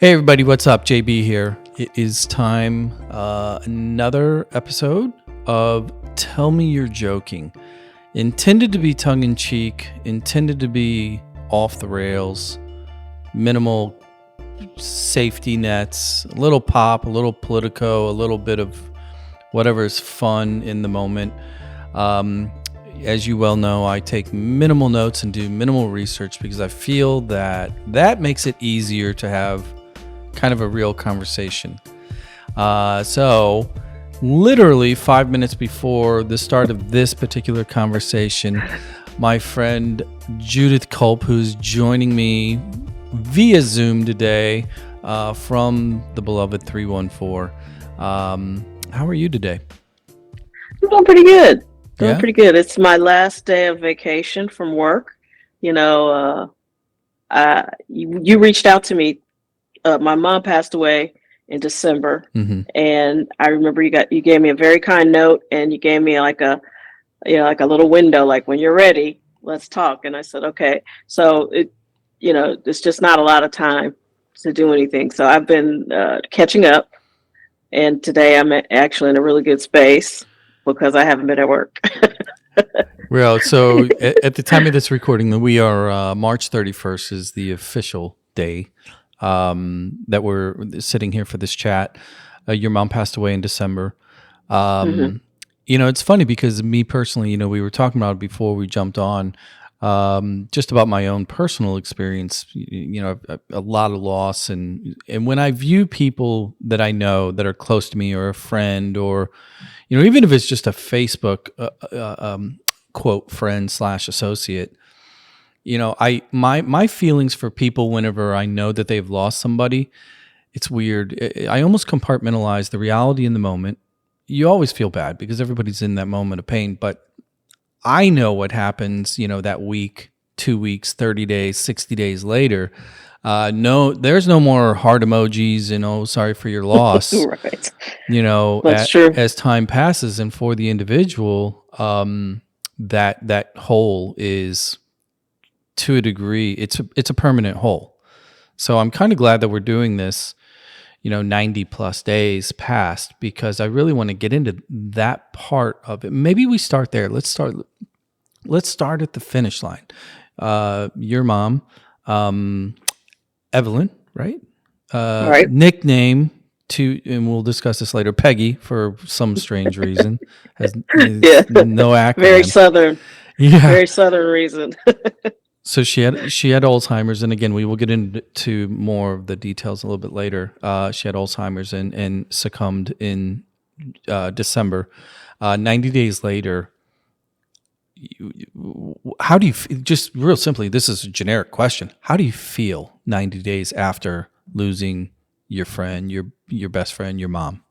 Hey everybody, what's up? JB here. It is time, another episode of Tell Me You're Joking. Intended to be tongue-in-cheek, intended to be off the rails, minimal safety nets, a little pop, a little Politico, a little bit of whatever is fun in the moment. As you well know, I take minimal notes and do minimal research because I feel that makes it easier to have kind of a real conversation. So literally 5 minutes before the start of this particular conversation, my friend Judith Culp, who's joining me via Zoom today from the beloved 314. How are you today? I'm doing pretty good. Yeah? Pretty good. It's my last day of vacation from work. You reached out to me. My mom passed away in December, and I remember you gave me a very kind note, and you gave me like a little window, like when you're ready, let's talk. And I said, okay. So it's just not a lot of time to do anything. So I've been catching up, and today I'm actually in a really good space because I haven't been at work. Well, so at the time of this recording, we are March 31st is the official day that we're sitting here for this chat. Your mom passed away in December. It's funny because me personally, we were talking about it before we jumped on, just about my own personal experience, a lot of loss. And when I view people that I know that are close to me or a friend or, even if it's just a Facebook quote friend / associate, my feelings for people whenever I know that they've lost somebody, it's weird. I almost compartmentalize the reality in the moment. You always feel bad because everybody's in that moment of pain, but I know what happens, that week, 2 weeks, 30 days, 60 days later. No, there's no more heart emojis and sorry for your loss. Right. That's true. As time passes, and for the individual, that hole is, to a degree, it's a permanent hole. So I'm kind of glad that we're doing this, 90 plus days past, because I really want to get into that part of it. Maybe we start there. Let's start at the finish line. Your mom, Evelyn, right? Right. Nickname and we'll discuss this later, Peggy, for some strange reason, has no acronym. Very Southern. Yeah. Very Southern reason. So she had Alzheimer's, and again, we will get into more of the details a little bit later. She had Alzheimer's and succumbed in December. 90 days later, how do you just real simply? This is a generic question. How do you feel 90 days after losing your friend, your best friend, your mom?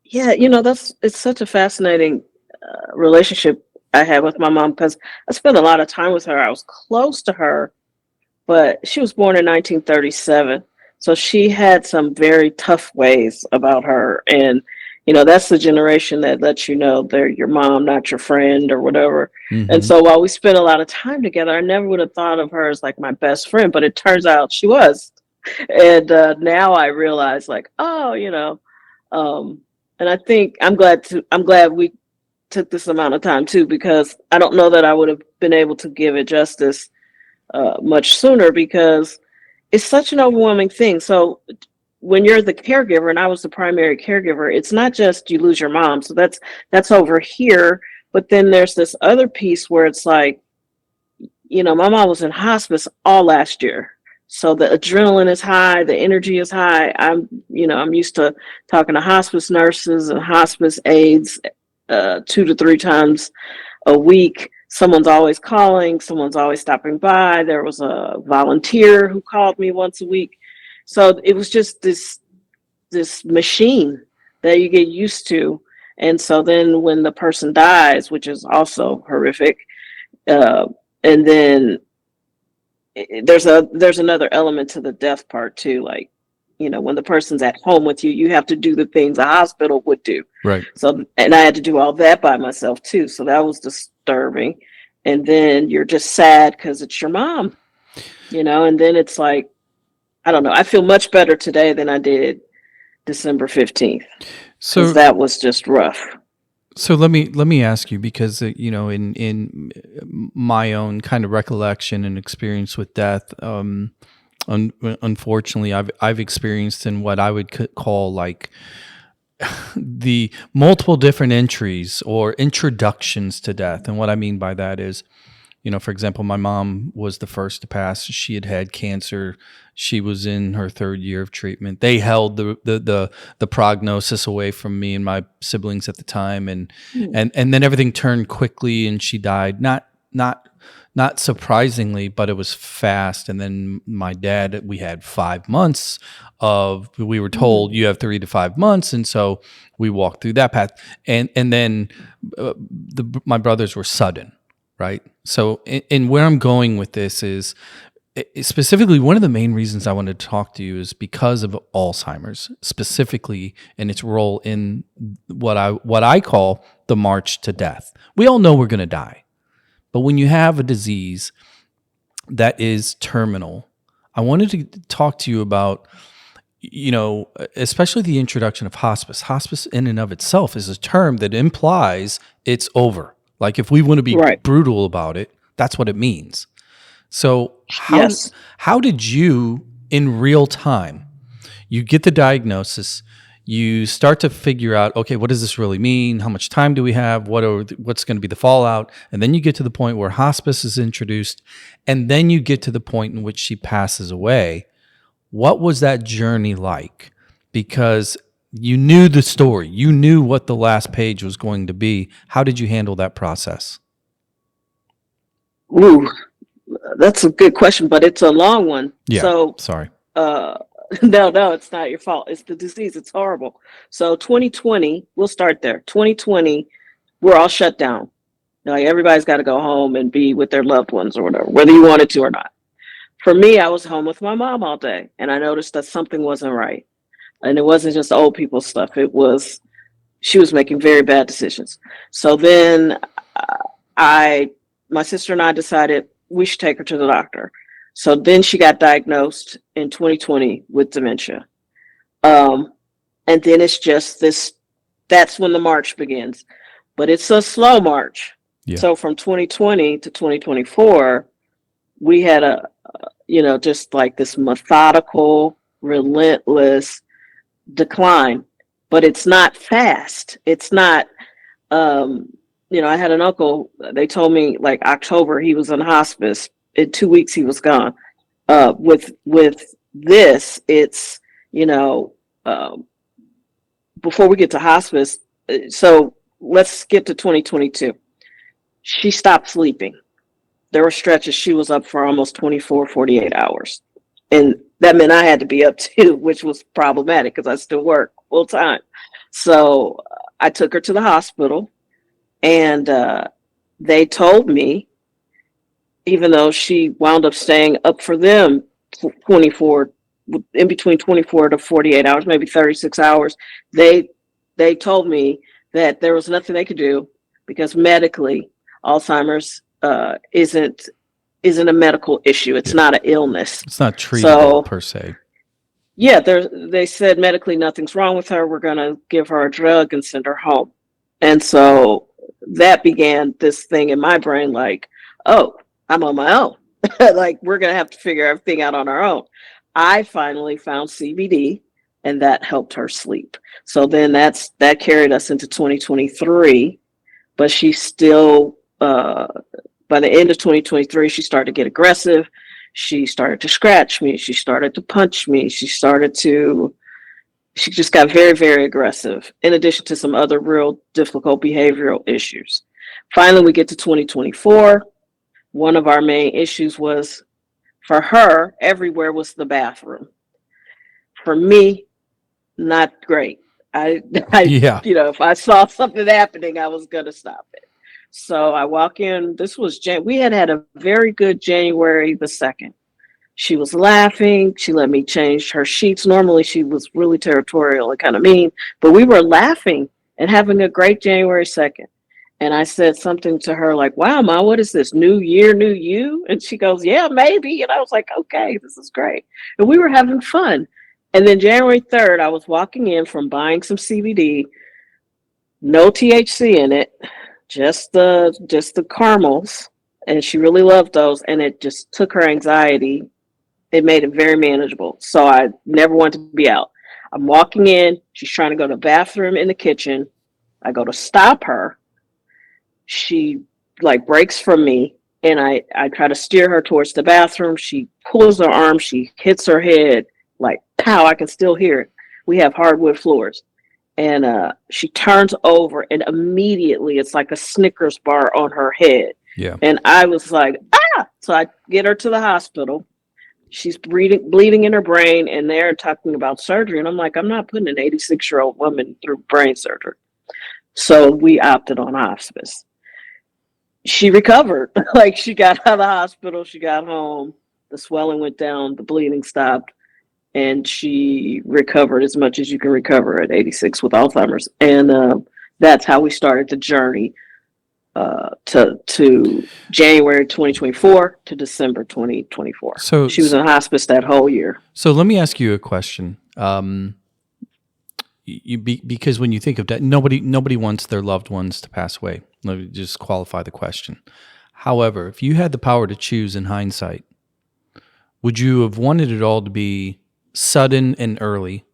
Yeah, it's such a fascinating relationship I had with my mom because I spent a lot of time with her. I was close to her, but she was born in 1937. So she had some very tough ways about her. And, that's the generation that lets they're your mom, not your friend or whatever. And so while we spent a lot of time together, I never would have thought of her as like my best friend, but it turns out she was. And now I realize like, and I think I'm glad we took this amount of time too, because I don't know that I would have been able to give it justice much sooner because it's such an overwhelming thing. So when you're the caregiver, and I was the primary caregiver, it's not just you lose your mom. So that's over here. But then there's this other piece where it's like, my mom was in hospice all last year. So the adrenaline is high, the energy is high. I'm used to talking to hospice nurses and hospice aides 2 to 3 times a week. Someone's always calling, someone's always stopping by. There was a volunteer who called me once a week. So it was just this machine that you get used to. And so then when the person dies, which is also horrific, and then there's another element to the death part too. Like, when the person's at home with you, you have to do the things a hospital would do. Right. So, and I had to do all that by myself too. So that was disturbing. And then you're just sad because it's your mom, and then it's like, I don't know. I feel much better today than I did December 15th, because So that was just rough. So let me ask you, because in my own kind of recollection and experience with death, unfortunately, I've experienced in what I would call like the multiple different entries or introductions to death. And what I mean by that is, for example, my mom was the first to pass. She had had cancer. She was in her third year of treatment. They held the prognosis away from me and my siblings at the time, and Hmm. and then everything turned quickly, and she died. Not surprisingly, but it was fast. And then my dad, we had 5 months of. We were told Hmm. you have 3 to 5 months, and so we walked through that path. And then my brothers were sudden, right? So, and where I'm going with this is specifically one of the main reasons I wanted to talk to you is because of Alzheimer's, specifically, and its role in what I call the march to death. We all know we're going to die, but when you have a disease that is terminal, I wanted to talk to you about, especially the introduction of hospice. Hospice in and of itself is a term that implies it's over. Like, if we want to be Right. brutal about it, that's what it means. So Yes. how did you, in real time, you get the diagnosis, you start to figure out, okay, what does this really mean? How much time do we have? What's going to be the fallout? And then you get to the point where hospice is introduced, and then you get to the point in which she passes away. What was that journey like? Because you knew the story, you knew what the last page was going to be. How did you handle that process? Ooh, that's a good question, but it's a long one. Yeah, So, sorry. uh, no, it's not your fault. It's the disease. It's horrible. So 2020, we'll start there. 2020, we're all shut down. Like, everybody's got to go home and be with their loved ones or whatever, whether you wanted to or not. For me, I was home with my mom all day, and I noticed that something wasn't right. And it wasn't just old people stuff. She was making very bad decisions. So then I, my sister and I decided we should take her to the doctor. So then she got diagnosed in 2020 with dementia. Um, and then it's just this, that's when the march begins. But it's a slow march. Yeah. So from 2020 to 2024, we had just like this methodical, relentless decline. But it's not fast. It's not, um, I had an uncle, they told me like October he was in hospice. In 2 weeks he was gone. With this, it's, um, before we get to hospice, so let's get to 2022. She stopped sleeping. There were stretches she was up for almost 24, 48 hours. And that meant I had to be up too, which was problematic because I still work full time. So I took her to the hospital, and they told me, even though she wound up staying up for them 24, in between 24 to 48 hours, maybe 36 hours, they told me that there was nothing they could do because medically Alzheimer's isn't a medical issue. It's Yeah. not an illness. It's not treatable So per se. yeah, they said medically nothing's wrong with her. We're going to give her a drug and send her home. And so that began this thing in my brain, like, oh, I'm on my own. Like, we're going to have to figure everything out on our own. I finally found CBD, and that helped her sleep. So then that carried us into 2023, but she still, by the end of 2023, she started to get aggressive. She started to scratch me. She started to punch me. She just got very, very aggressive, in addition to some other real difficult behavioral issues. Finally, we get to 2024. One of our main issues was, for her, everywhere was the bathroom. For me, not great. I, Yeah. if I saw something happening, I was going to stop it. So I walk in. This was we had a very good January the 2nd. She was laughing. She let me change her sheets. Normally, she was really territorial and kind of mean, but we were laughing and having a great January 2nd. And I said something to her like, wow, Ma, what is this? New year, new you? And she goes, yeah, maybe. And I was like, okay, this is great. And we were having fun. And then January 3rd, I was walking in from buying some CBD, no THC in it, just the caramels. And she really loved those. And it just took her anxiety. It made it very manageable. So I never wanted to be out. I'm walking in. She's trying to go to the bathroom in the kitchen. I go to stop her. She like breaks from me, and I try to steer her towards the bathroom. She pulls her arm, she hits her head, like pow, I can still hear it. We have hardwood floors. And she turns over, and immediately it's like a Snickers bar on her head. Yeah. And I was like, ah! So I get her to the hospital. She's bleeding in her brain, and they're talking about surgery. And I'm like, I'm not putting an 86-year-old woman through brain surgery. So we opted on hospice. She recovered. Like, she got out of the hospital, she got home, the swelling went down, the bleeding stopped, and she recovered as much as you can recover at 86 with Alzheimer's. And that's how we started the journey to January 2024 to December 2024. So she was in hospice that whole year. So let me ask you a question. Because when you think of death, nobody wants their loved ones to pass away. Let me just qualify the question. However, if you had the power to choose in hindsight, would you have wanted it all to be sudden and early,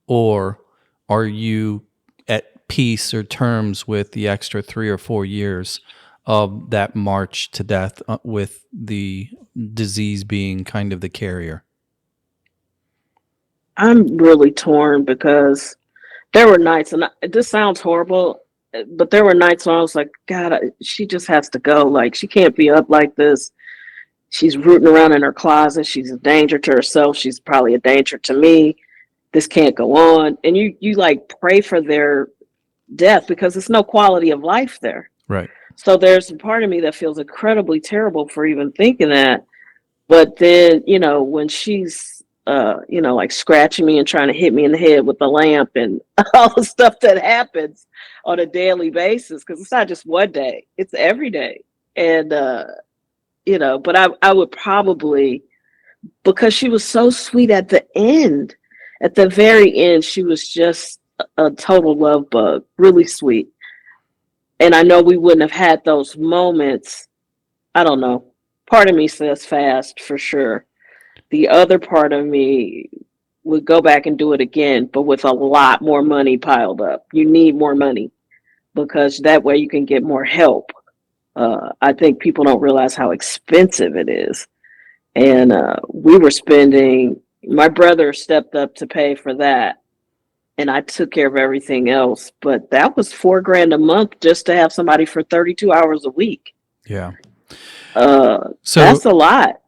or are you at peace or terms with the extra 3 or 4 years of that march to death with the disease being kind of the carrier? I'm really torn because there were nights, and this sounds horrible, but there were nights when I was like, God, she just has to go. Like, she can't be up like this. She's rooting around in her closet. She's a danger to herself. She's probably a danger to me. This can't go on. And you like pray for their death because there's no quality of life there. Right. So there's a part of me that feels incredibly terrible for even thinking that. But then, when she's like scratching me and trying to hit me in the head with the lamp and all the stuff that happens on a daily basis, because it's not just one day, it's every day. And, but I would probably, because she was so sweet at the end, at the very end, she was just a total love bug, really sweet. And I know we wouldn't have had those moments. I don't know. Part of me says fast for sure. The other part of me would go back and do it again, but with a lot more money piled up. You need more money because that way you can get more help. I think people don't realize how expensive it is. And my brother stepped up to pay for that. And I took care of everything else. But that was $4,000 a month just to have somebody for 32 hours a week. Yeah. So that's a lot.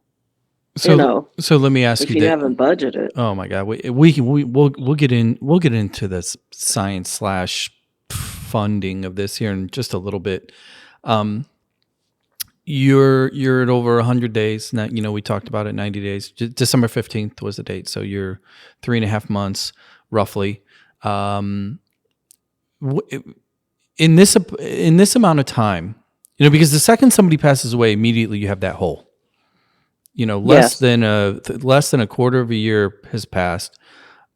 So let me ask if you you that. haven't budgeted. Oh my God, we'll get into this science / funding of this here in just a little bit. You're at over 100 days. Now, we talked about it, 90 days. December 15th was the date, so you're 3.5 months roughly. In this amount of time, because the second somebody passes away, immediately you have that hole. Less than a quarter of a year has passed.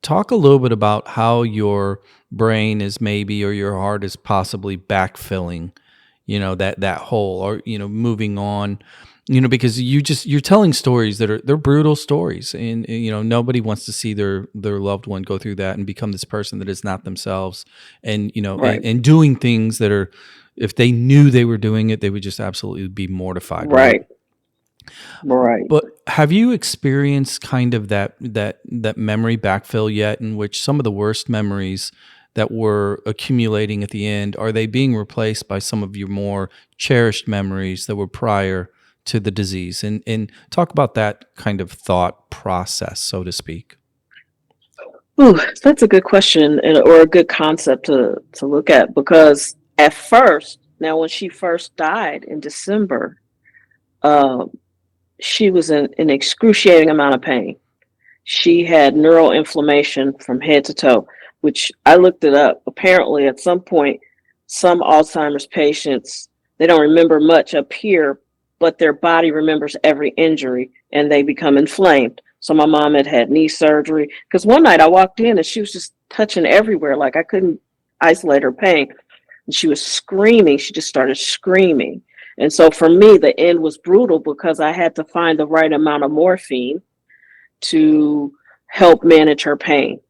Talk a little bit about how your brain is maybe, or your heart is possibly backfilling, that hole, or, moving on, because you're telling stories they're brutal stories, and nobody wants to see their loved one go through that and become this person that is not themselves, and Right. and doing things that are, if they knew they were doing it, they would just absolutely be mortified. Right. But have you experienced kind of that memory backfill yet, in which some of the worst memories that were accumulating at the end, are they being replaced by some of your more cherished memories that were prior to the disease? And talk about that kind of thought process, so to speak. Ooh, that's a good question, or a good concept to look at, because at first, now when she first died in December, she was in an excruciating amount of pain. She had neural inflammation from head to toe, which I looked it up. Apparently, at some point, some Alzheimer's patients, they don't remember much up here, but their body remembers every injury and they become inflamed. So my mom had had knee surgery because one night I walked in and she was just touching everywhere, like I couldn't isolate her pain. And she was screaming. She just started screaming. And so for me, the end was brutal because I had to find the right amount of morphine to help manage her pain.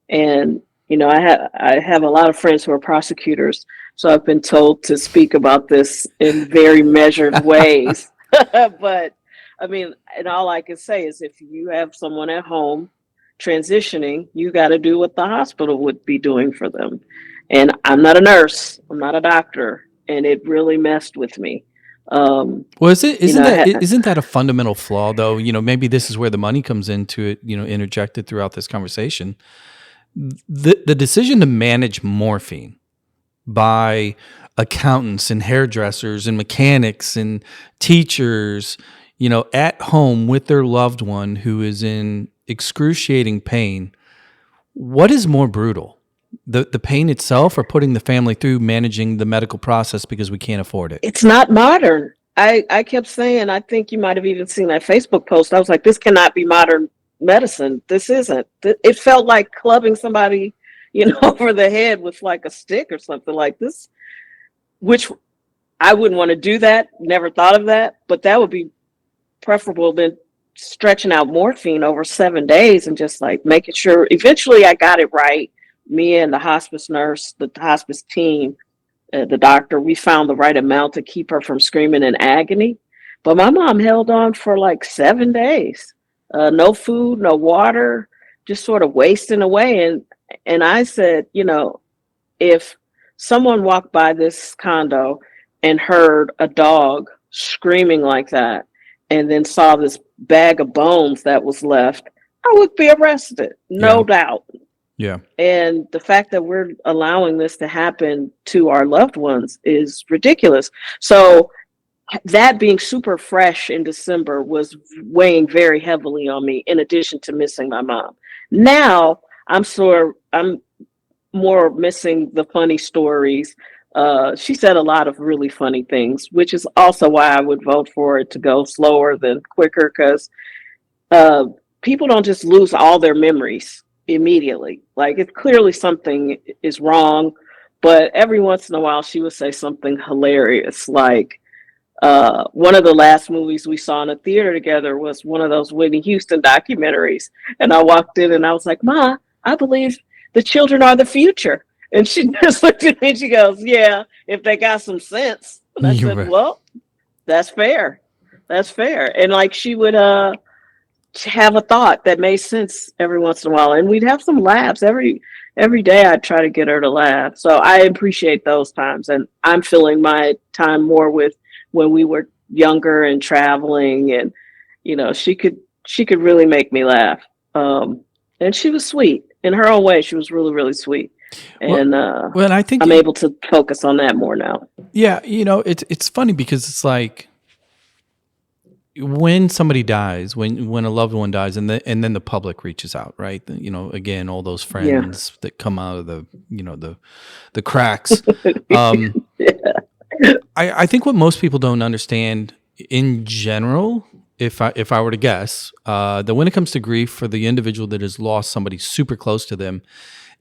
And I have a lot of friends who are prosecutors, so I've been told to speak about this in very measured ways. But I mean, and all I can say is if you have someone at home transitioning, you got to do what the hospital would be doing for them. And I'm not a nurse, I'm not a doctor, and it really messed with me. Well, You know, isn't that a fundamental flaw though? Maybe this is where the money comes into it, interjected throughout this conversation. The decision to manage morphine by accountants and hairdressers and mechanics and teachers, at home with their loved one who is in excruciating pain, what is more brutal? The pain itself or putting the family through managing the medical process because we can't afford it? it's not modern. I kept saying, I think you might have even seen that Facebook post. I was like, this cannot be modern medicine. This isn't. It felt like clubbing somebody, over the head with like a stick or something like this, which I wouldn't want to do that. Never thought of that, but that would be preferable than stretching out morphine over 7 days and just like making sure. Eventually I got it right. Me and the hospice nurse, the hospice team, the doctor, we found the right amount to keep her from screaming in agony. But my mom held on for like 7 days. No food, no water, just sort of wasting away. And I said, if someone walked by this condo and heard a dog screaming like that, and then saw this bag of bones that was left, I would be arrested, no doubt. Yeah. And the fact that we're allowing this to happen to our loved ones is ridiculous. So that being super fresh in December was weighing very heavily on me, in addition to missing my mom. Now I'm more missing the funny stories. She said a lot of really funny things, which is also why I would vote for it to go slower than quicker, because people don't just lose all their memories immediately. Like, it's clearly something is wrong, but every once in a while she would say something hilarious. Like, one of the last movies we saw in a theater together was one of those Whitney Houston documentaries. And I walked in and I was like, Ma, I believe the children are the future. And she just looked at me and she goes, yeah, if they got some sense. And I said, right. well, that's fair. That's fair. And like, she would have a thought that made sense every once in a while. And we'd have some laughs every day. I'd try to get her to laugh. So I appreciate those times. And I'm filling my time more with when we were younger and traveling, and she could really make me laugh. And she was sweet in her own way. She was really, really sweet. And well, I think I'm able to focus on that more now. Yeah, it's funny because it's like when somebody dies, when a loved one dies, and then the public reaches out, right? Again, all those friends that come out of the cracks. I think what most people don't understand in general, if I were to guess, that when it comes to grief for the individual that has lost somebody super close to them,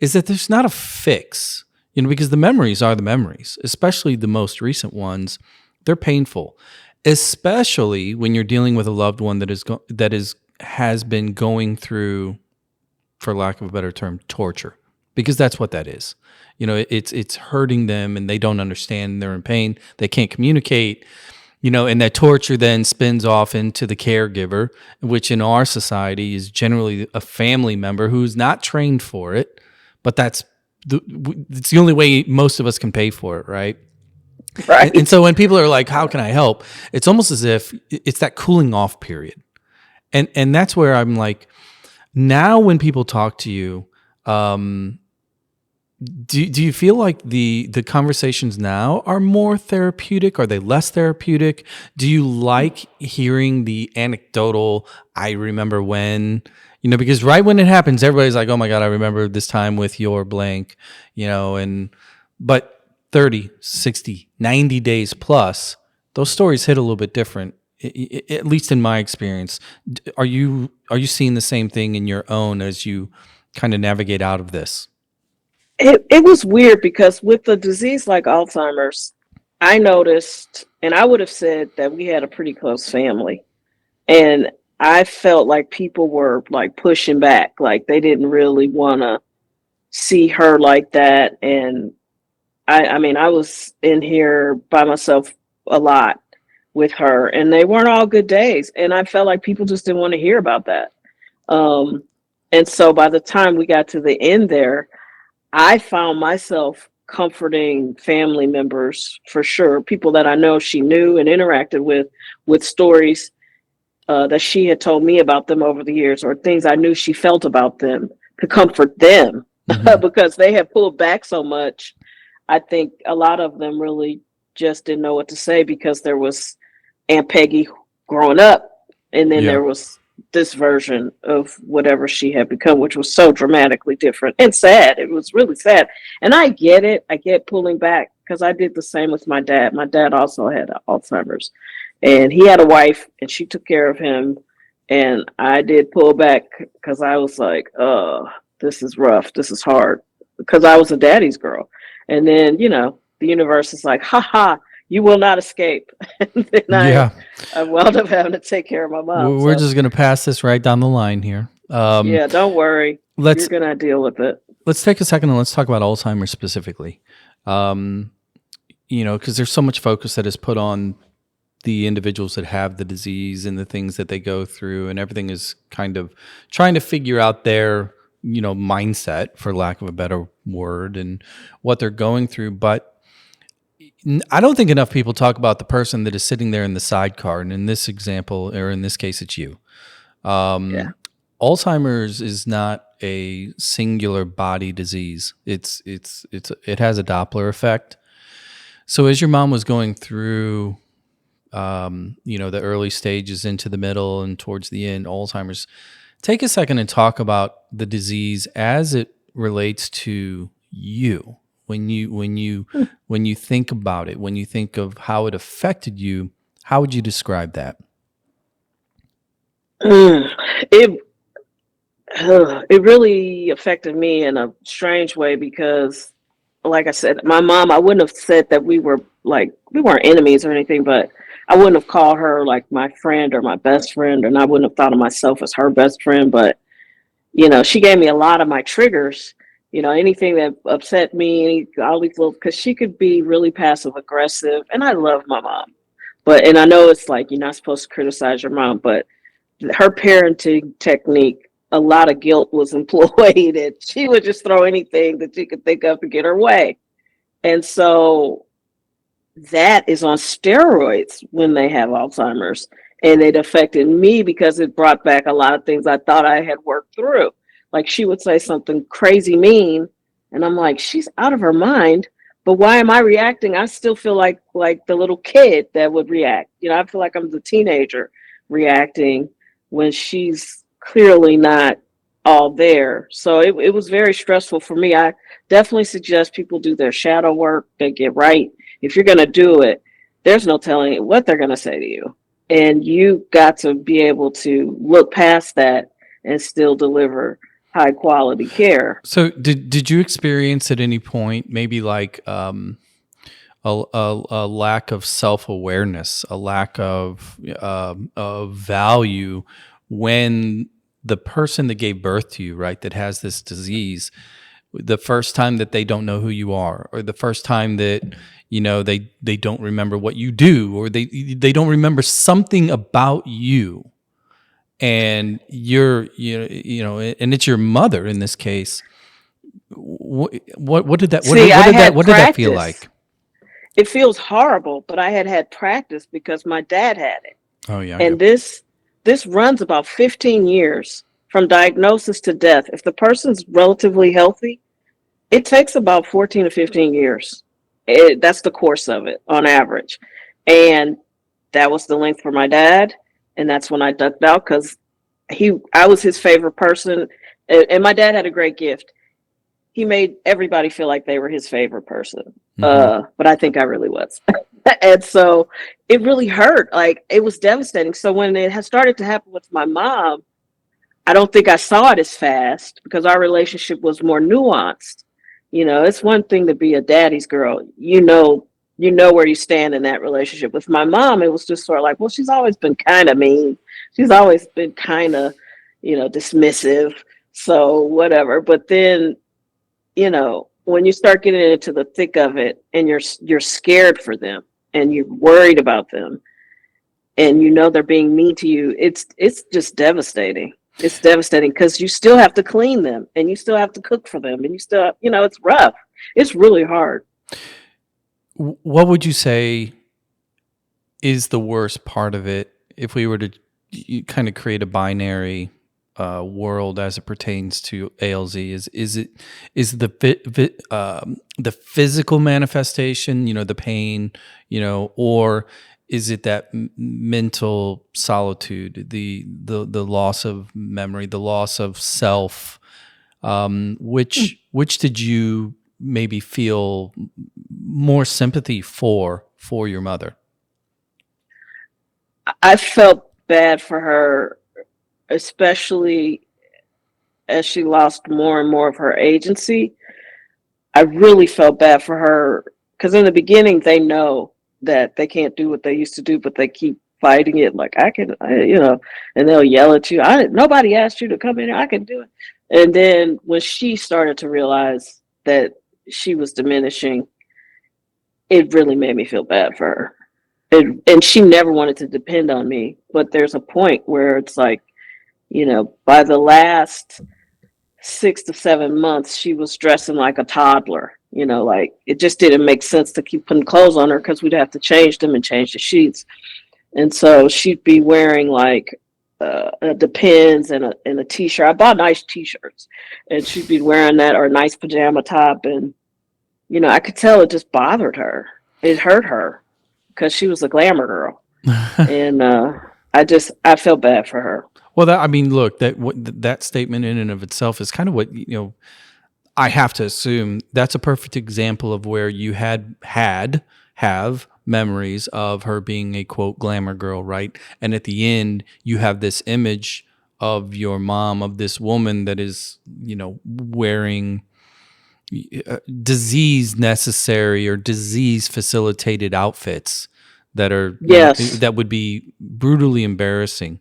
is that there's not a fix, because the memories are the memories, especially the most recent ones. They're painful, especially when you're dealing with a loved one that has been going through, for lack of a better term, torture, because that's what that is. It's hurting them and they don't understand, they're in pain, they can't communicate, and that torture then spins off into the caregiver, which in our society is generally a family member who's not trained for it, but it's the only way most of us can pay for it, right? Right. And so when people are like, how can I help? It's almost as if it's that cooling off period. And that's where I'm like, now when people talk to you, do you feel like the conversations now are more therapeutic? Are they less therapeutic? Do you like hearing the anecdotal, I remember when, because right when it happens, everybody's like, oh my God, I remember this time with your blank, but 30, 60, 90 days plus, those stories hit a little bit different, at least in my experience. Are you seeing the same thing in your own as you kind of navigate out of this? It was weird because with a disease like Alzheimer's, I noticed, and I would have said that we had a pretty close family. And I felt like people were like pushing back, like they didn't really want to see her like that. And I mean, I was in here by myself a lot with her, and they weren't all good days. And I felt like people just didn't want to hear about that. Um, and so by the time we got to the end there, I found myself comforting family members for sure, people that I know she knew and interacted with stories that she had told me about them over the years, or things I knew she felt about them, to comfort them Mm-hmm. because they had pulled back so much. I think a lot of them really just didn't know what to say because there was Aunt Peggy growing up, and then Yeah. there was this version of whatever she had become, which was so dramatically different and sad. It was really sad. And I get it. I get pulling back because I did the same with my dad. My dad also had Alzheimer's, and he had a wife and she took care of him. And I did pull back because I was like, oh, this is rough. This is hard because I was a daddy's girl. And then, the universe is like, ha ha, you will not escape. And then Yeah. I wound up having to take care of my mom. We're So just going to pass this right down the line here. yeah, don't worry. You're Let's going to deal with it. let's take a second and let's talk about Alzheimer's specifically. Um, because there's so much focus that is put on the individuals that have the disease and the things that they go through, and everything is kind of trying to figure out their, mindset, for lack of a better word, and what they're going through. But I don't think enough people talk about the person that is sitting there in the sidecar. And in this example, or in this case, it's you. Yeah. Alzheimer's is not a singular body disease. It has a Doppler effect. So as your mom was going through, the early stages into the middle and towards the end, Alzheimer's, take a second and talk about the disease as it relates to you. When you think about it, when you think of how it affected you, how would you describe that? It it really affected me in a strange way because, like I said, my mom, I wouldn't have said that we weren't enemies or anything, but I wouldn't have called her like my friend or my best friend, and I wouldn't have thought of myself as her best friend. But she gave me a lot of my triggers. Anything that upset me, all these little, because she could be really passive aggressive, and I love my mom, and I know it's like you're not supposed to criticize your mom, but her parenting technique, a lot of guilt was employed, and she would just throw anything that she could think of to get her way. And so that is on steroids when they have Alzheimer's. And it affected me because it brought back a lot of things I thought I had worked through. Like she would say something crazy mean, and I'm like, she's out of her mind. But why am I reacting? I still feel like the little kid that would react. I feel like I'm the teenager reacting when she's clearly not all there. So it was very stressful for me. I definitely suggest people do their shadow work. They get right. If you're going to do it, there's no telling what they're going to say to you. And you got to be able to look past that and still deliver high quality care. So did you experience at any point maybe like a lack of self-awareness, a lack of value when the person that gave birth to you, right, that has this disease, the first time that they don't know who you are, or the first time that they don't remember what you do, or they don't remember something about you, and and it's your mother in this case. What did that See, I had what did that feel practice. like? It feels horrible, but I had practice because my dad had it. Oh yeah, yeah. And this runs about 15 years from diagnosis to death. If the person's relatively healthy, it takes about 14 to 15 years. That's the course of it on average. And that was the length for my dad. And that's when I ducked out because I was his favorite person. And my dad had a great gift. He made everybody feel like they were his favorite person. Mm-hmm. But I think I really was. And so it really hurt. Like, it was devastating. So when it had started to happen with my mom, I don't think I saw it as fast because our relationship was more nuanced. It's one thing to be a daddy's girl. You know where you stand in that relationship. With my mom, it was just sort of like, well, she's always been kind of mean. She's always been kind of, dismissive. So whatever. But then, when you start getting into the thick of it and you're scared for them and you're worried about them and they're being mean to you, it's just devastating. It's devastating because you still have to clean them and you still have to cook for them and you still, it's rough. It's really hard. What would you say is the worst part of it if we were to kind of create a binary world as it pertains to ALZ? Is the physical manifestation, the pain, or is it that mental solitude, the loss of memory, the loss of self? Which did you maybe feel more sympathy for your mother? I felt bad for her, especially as she lost more and more of her agency. I really felt bad for her because in the beginning they know that they can't do what they used to do, but they keep fighting it. Like, and they'll yell at you. Nobody asked you to come in here. I can do it. And then when she started to realize that she was diminishing, it really made me feel bad for her. And she never wanted to depend on me, but there's a point where it's like, by the last 6 to 7 months, she was dressing like a toddler. Like, it just didn't make sense to keep putting clothes on her because we'd have to change them and change the sheets. And so she'd be wearing like Depends and a t-shirt. I bought nice t-shirts, and she'd be wearing that, or a nice pajama top, and I could tell it just bothered her. It hurt her because she was a glamour girl, and I felt bad for her. Well, look, that statement in and of itself is kind of what I have to assume that's a perfect example of where you have memories of her being a quote glamour girl, right? And at the end, you have this image of your mom, of this woman that is, wearing disease necessary or disease facilitated outfits that are Yes. that would be brutally embarrassing,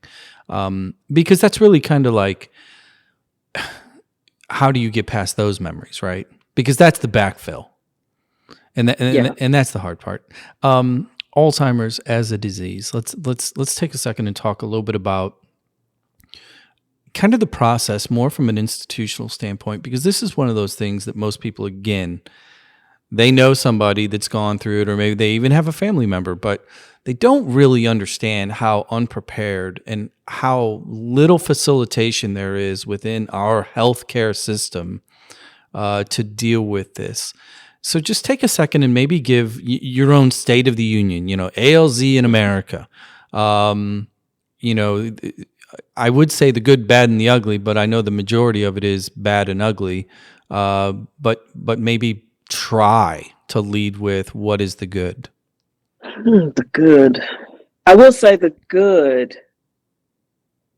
because that's really kind of like, how do you get past those memories, right? Because that's the backfill, and that's the hard part. Alzheimer's as a disease. Let's take a second and talk a little bit about kind of the process more from an institutional standpoint, because this is one of those things that most people, again, they know somebody that's gone through it, or maybe they even have a family member, but they don't really understand how unprepared and how little facilitation there is within our healthcare system to deal with this. So just take a second and maybe give your own State of the Union, ALZ in America. I would say the good, bad, and the ugly, but I know the majority of it is bad and ugly. But maybe try to lead with what is the good. The good. I will say the good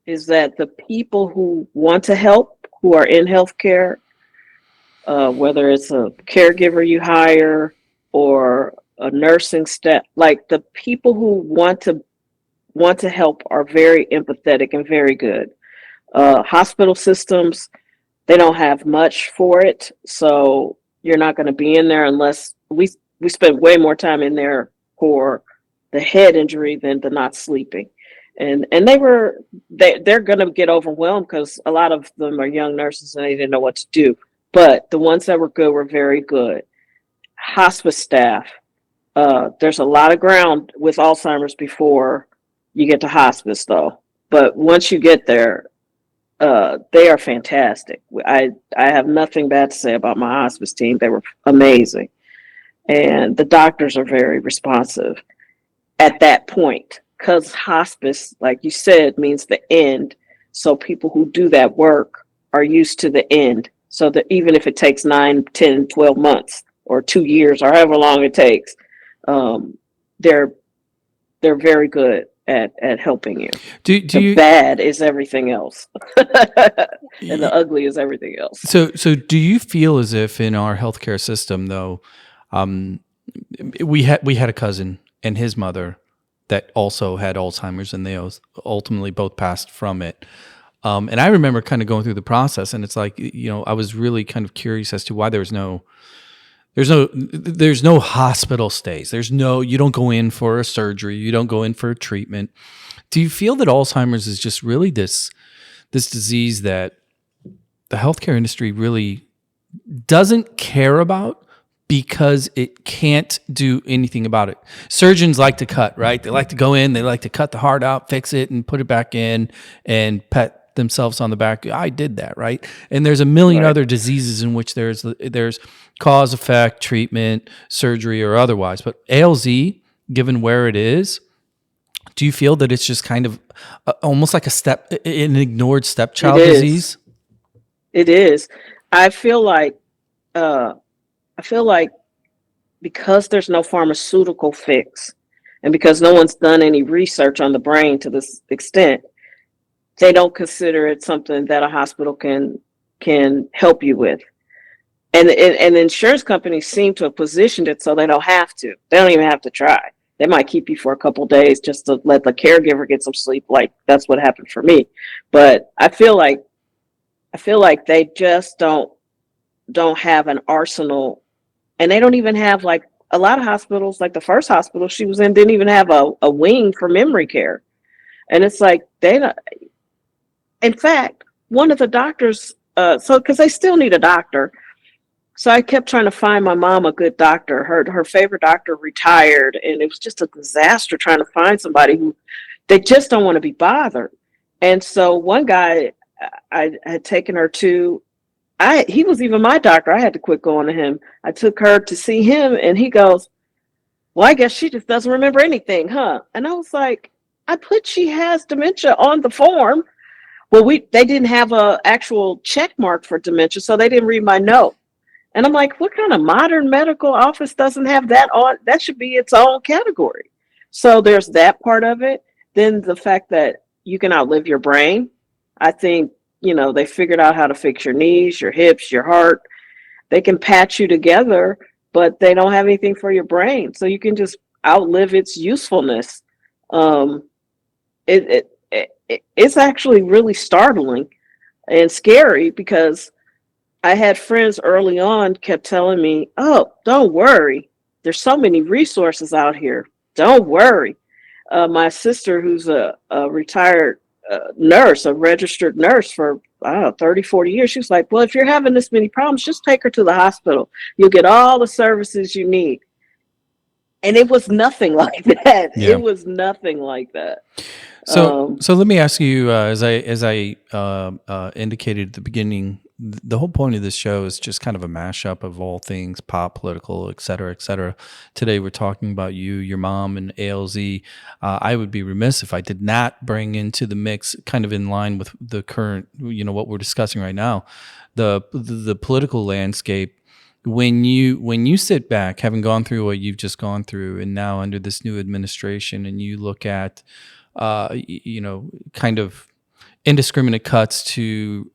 is that the people who want to help, who are in healthcare, whether it's a caregiver you hire or a nursing staff, like the people who want to help are very empathetic and very good. Hospital systems, they don't have much for it, so you're not going to be in there unless we spend way more time in there for the head injury than the not sleeping. And they're going to get overwhelmed because a lot of them are young nurses and they didn't know what to do. But the ones that were good were very good. Hospice staff, there's a lot of ground with Alzheimer's before you get to hospice, though. But once you get there, they are fantastic. I have nothing bad to say about my hospice team. They were amazing. And the doctors are very responsive at that point, because hospice, like you said, means the end. So people who do that work are used to the end. So that even if it takes 9, 10, 12 months, or 2 years or however long it takes, um, they're they're very good at helping you. Do The you bad is everything else, and the ugly is everything else. so do you feel as if in our healthcare system though, um, we had a cousin and his mother that also had Alzheimer's, and they ultimately both passed from it. And I remember kind of going through the process, and it's like, I was really kind of curious as to why there's no hospital stays. You don't go in for a surgery, you don't go in for a treatment. Do you feel that Alzheimer's is just really this disease that the healthcare industry really doesn't care about because it can't do anything about it? Surgeons like to cut, right? They like to go in, they like to cut the heart out, fix it, and put it back in and pat themselves on the back. I did that, right? And there's a million Right. other diseases in which there's cause, effect, treatment, surgery, or otherwise. But ALZ, given where it is, do you feel that it's just kind of almost like an ignored It stepchild is. disease? It is. I feel like uh, I feel like because there's no pharmaceutical fix, and because no one's done any research on the brain to this extent, they don't consider it something that a hospital can help you with. And insurance companies seem to have positioned it so they don't have to. They don't even have to try. They might keep you for a couple days just to let the caregiver get some sleep. Like that's what happened for me. But I feel like they just don't have an arsenal, and they don't even have, like, a lot of hospitals, like the first hospital she was in didn't even have a wing for memory care. And it's like they don't, in fact, one of the doctors, so because they still need a doctor. So I kept trying to find my mom a good doctor. Her favorite doctor retired, and it was just a disaster trying to find somebody who they just don't want to be bothered. And so one guy I had taken her to, he was even my doctor. I had to quit going to him. I took her to see him, and he goes, "Well, I guess she just doesn't remember anything, huh?" And I was like, "I put she has dementia on the form." Well, they didn't have a actual check mark for dementia, so they didn't read my note. And I'm like, what kind of modern medical office doesn't have that on? That should be its own category. So there's that part of it. Then the fact that you can outlive your brain. I think, they figured out how to fix your knees, your hips, your heart. They can patch you together, but they don't have anything for your brain. So you can just outlive its usefulness. Um, it's actually really startling and scary because I had friends early on kept telling me, "Oh, don't worry. There's so many resources out here. Don't worry." My sister, who's a retired nurse, a registered nurse for, I don't know, 30, 40 years, she was like, "Well, if you're having this many problems, just take her to the hospital. You'll get all the services you need." And it was nothing like that. Yeah. It was nothing like that. So, so let me ask you, as I indicated at the beginning, the whole point of this show is just kind of a mashup of all things pop, political, et cetera, et cetera. Today, we're talking about you, your mom, and ALZ. I would be remiss if I did not bring into the mix, kind of in line with the current, what we're discussing right now, the political landscape. When you sit back, having gone through what you've just gone through, and now under this new administration, and you look at kind of indiscriminate cuts to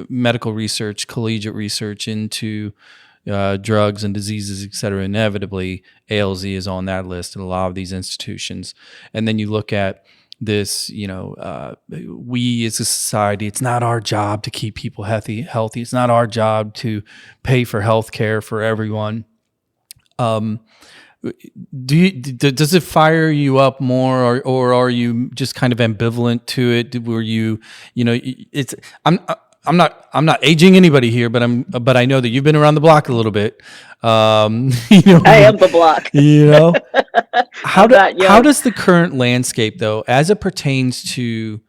medical research, collegiate research into drugs and diseases, et cetera. Inevitably, ALZ is on that list in a lot of these institutions. And then you look at this, we as a society, it's not our job to keep people healthy. It's not our job to pay for health care for everyone. Does it fire you up more, or are you just kind of ambivalent to it? Were you, it's I'm not aging anybody here, but I know that you've been around the block a little bit. I am the block. How I'm not how young. does the current landscape, though, as it pertains to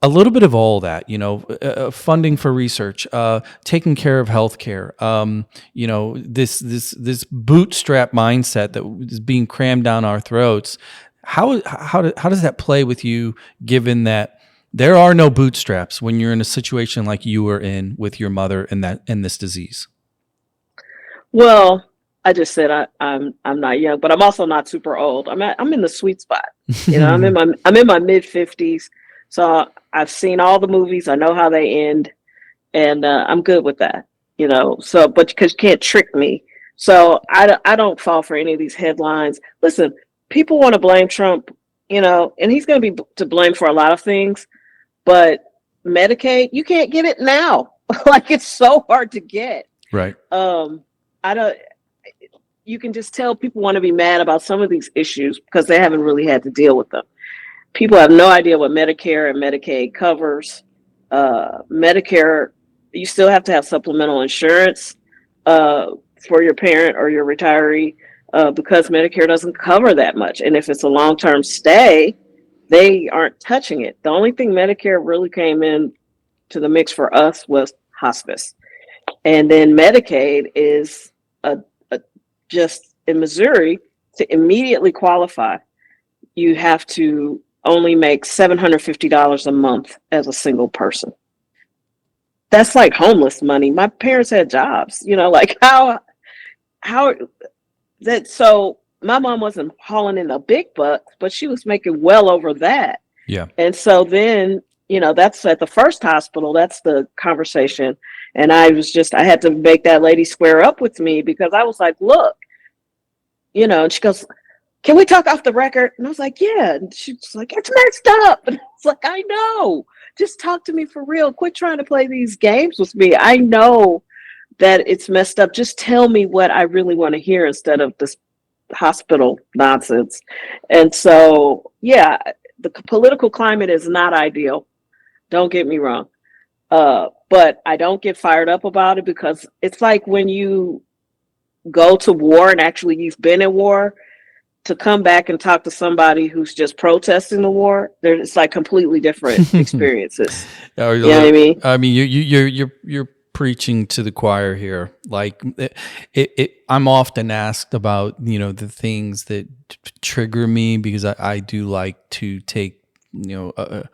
a little bit of all that, funding for research, taking care of healthcare, this bootstrap mindset that is being crammed down our throats. How does that play with you, given that there are no bootstraps when you're in a situation like you were in with your mother and this disease? Well, I just said I'm not young, but I'm also not super old. I'm in the sweet spot. You know, I'm in my mid 50s, so I've seen all the movies. I know how they end, and I'm good with that. You know, so but because you can't trick me, so I don't fall for any of these headlines. Listen, people want to blame Trump, you know, and he's going to be to blame for a lot of things, but Medicaid, you can't get it now. Like it's so hard to get. Right. I don't. You can just tell people want to be mad about some of these issues because they haven't really had to deal with them. People have no idea what Medicare and Medicaid covers. Medicare, you still have to have supplemental insurance for your parent or your retiree because Medicare doesn't cover that much. And if it's a long-term stay, they aren't touching it. The only thing Medicare really came in to the mix for us was hospice. And then Medicaid is a just in Missouri to immediately qualify, you have to only make $750 a month as a single person. That's like homeless money. My parents had jobs, you know, like how that so my mom wasn't hauling in the big bucks, but she was making well over that. Yeah. And so then, you know, that's at the first hospital, that's the conversation. And I had to make that lady square up with me because I was like, look, you know, and she goes, can we talk off the record? And I was like, yeah. And she's like, it's messed up. And I was like, I know. Just talk to me for real. Quit trying to play these games with me. I know that it's messed up. Just tell me what I really want to hear instead of this hospital nonsense. And so, yeah, the political climate is not ideal. Don't get me wrong. But I don't get fired up about it because it's like when you go to war and actually you've been in war, to come back and talk to somebody who's just protesting the war, it's like completely different experiences. You know what I mean? I mean, you're preaching to the choir here. Like, I'm often asked about, you know, the things that trigger me because I do like to take, you know,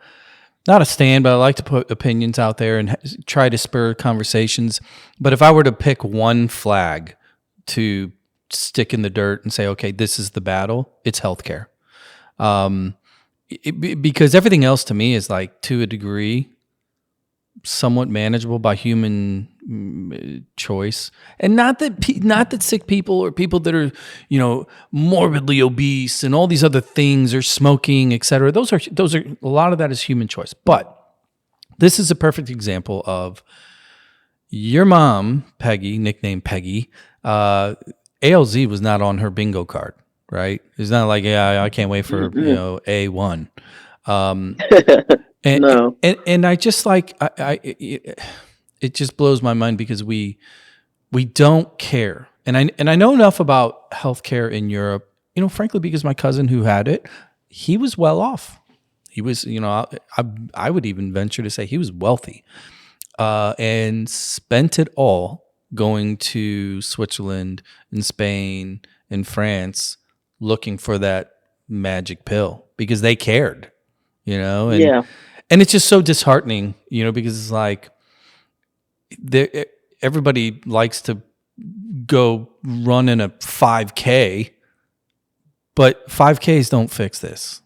not a stand, but I like to put opinions out there and try to spur conversations. But if I were to pick one flag to stick in the dirt and say, okay, this is the battle, it's healthcare. Because everything else to me is like, to a degree, somewhat manageable by human choice. And not that sick people or people that are, you know, morbidly obese and all these other things or smoking, et cetera. Those are a lot of that is human choice. But this is a perfect example of your mom, Peggy, nicknamed Peggy, ALZ was not on her bingo card, right? It's not like, yeah, I can't wait for, you know, A1. No. And I just like, it just blows my mind because we don't care. And I know enough about healthcare in Europe, you know, frankly, because my cousin who had it, he was well off. He was, you know, I would even venture to say he was wealthy, and spent it all going to Switzerland and Spain and France looking for that magic pill because they cared, you know? And, Yeah. and it's just so disheartening, you know, because it's like everybody likes to go run in a 5K, but 5Ks don't fix this.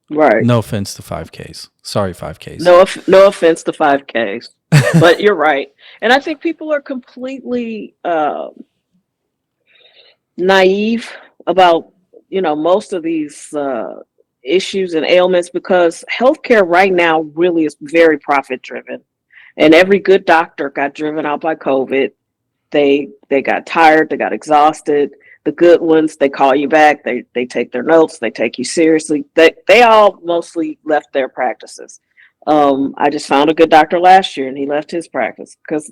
Right. No offense to 5Ks. Sorry, 5Ks. No offense to 5Ks, but you're right. And I think people are completely naive about, you know, most of these issues and ailments because healthcare right now really is very profit driven. And every good doctor got driven out by COVID. They got tired, they got exhausted. The good ones, they call you back, they take their notes, they take you seriously. They all mostly left their practices. I just found a good doctor last year and he left his practice because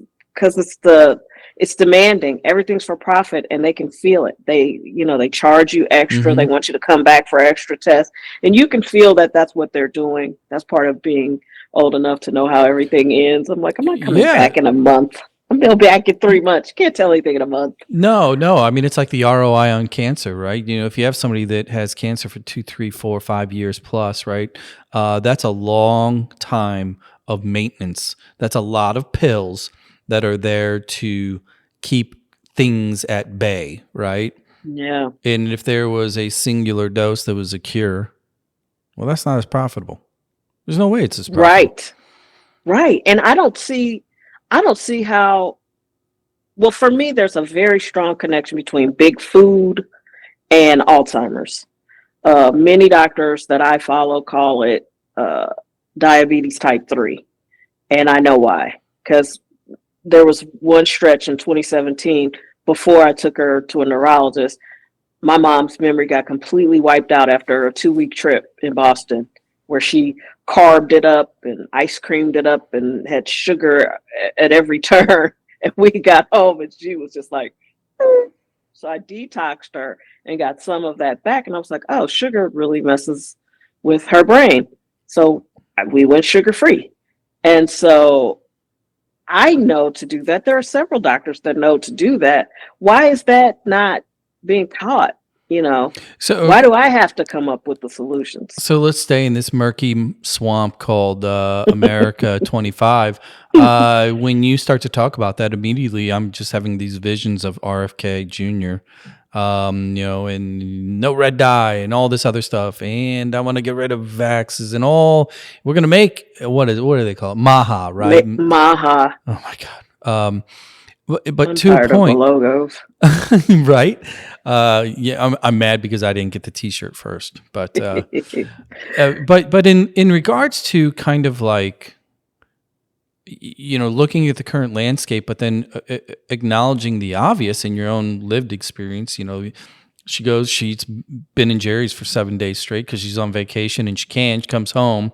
it's demanding. Everything's for profit and they can feel it. They charge you extra. They want you to come back for extra tests. And you can feel that that's what they're doing. That's part of being old enough to know how everything ends. I'm like, I'm not coming back in a month. I'm going to be back in 3 months. You can't tell anything in a month. No. I mean, it's like the ROI on cancer, right? You know, if you have somebody that has cancer for 2, 3, 4, 5 years plus, right? That's a long time of maintenance. That's a lot of pills that are there to keep things at bay, right? Yeah. And if there was a singular dose that was a cure, well, that's not as profitable. There's no way it's as profitable. Right. Right. And I don't see how, well, for me, there's a very strong connection between big food and Alzheimer's. Many doctors that I follow call it diabetes type 3. And I know why. Because there was one stretch in 2017 before I took her to a neurologist. My mom's memory got completely wiped out after a 2-week trip in Boston, where she carved it up and ice creamed it up and had sugar at every turn. And we got home and she was just like, "Eh." So I detoxed her and got some of that back. And I was like, oh, sugar really messes with her brain. So we went sugar free. And so I know to do that. There are several doctors that know to do that. Why is that not being taught? You know, So why do I have to come up with the solutions? So let's stay in this murky swamp called America 25. When you start to talk about that, immediately I'm just having these visions of RFK Jr., and no red dye and all this other stuff. And I want to get rid of vaxes and all. We're going to make, what do they call it? Maha, right? Maha. Oh my God. But I'm to a tired of the point, logos. right? I'm mad because I didn't get the T-shirt first. But but in regards to kind of like, looking at the current landscape, but then acknowledging the obvious in your own lived experience. She's been in Jerry's for 7 days straight because she's on vacation and she comes home.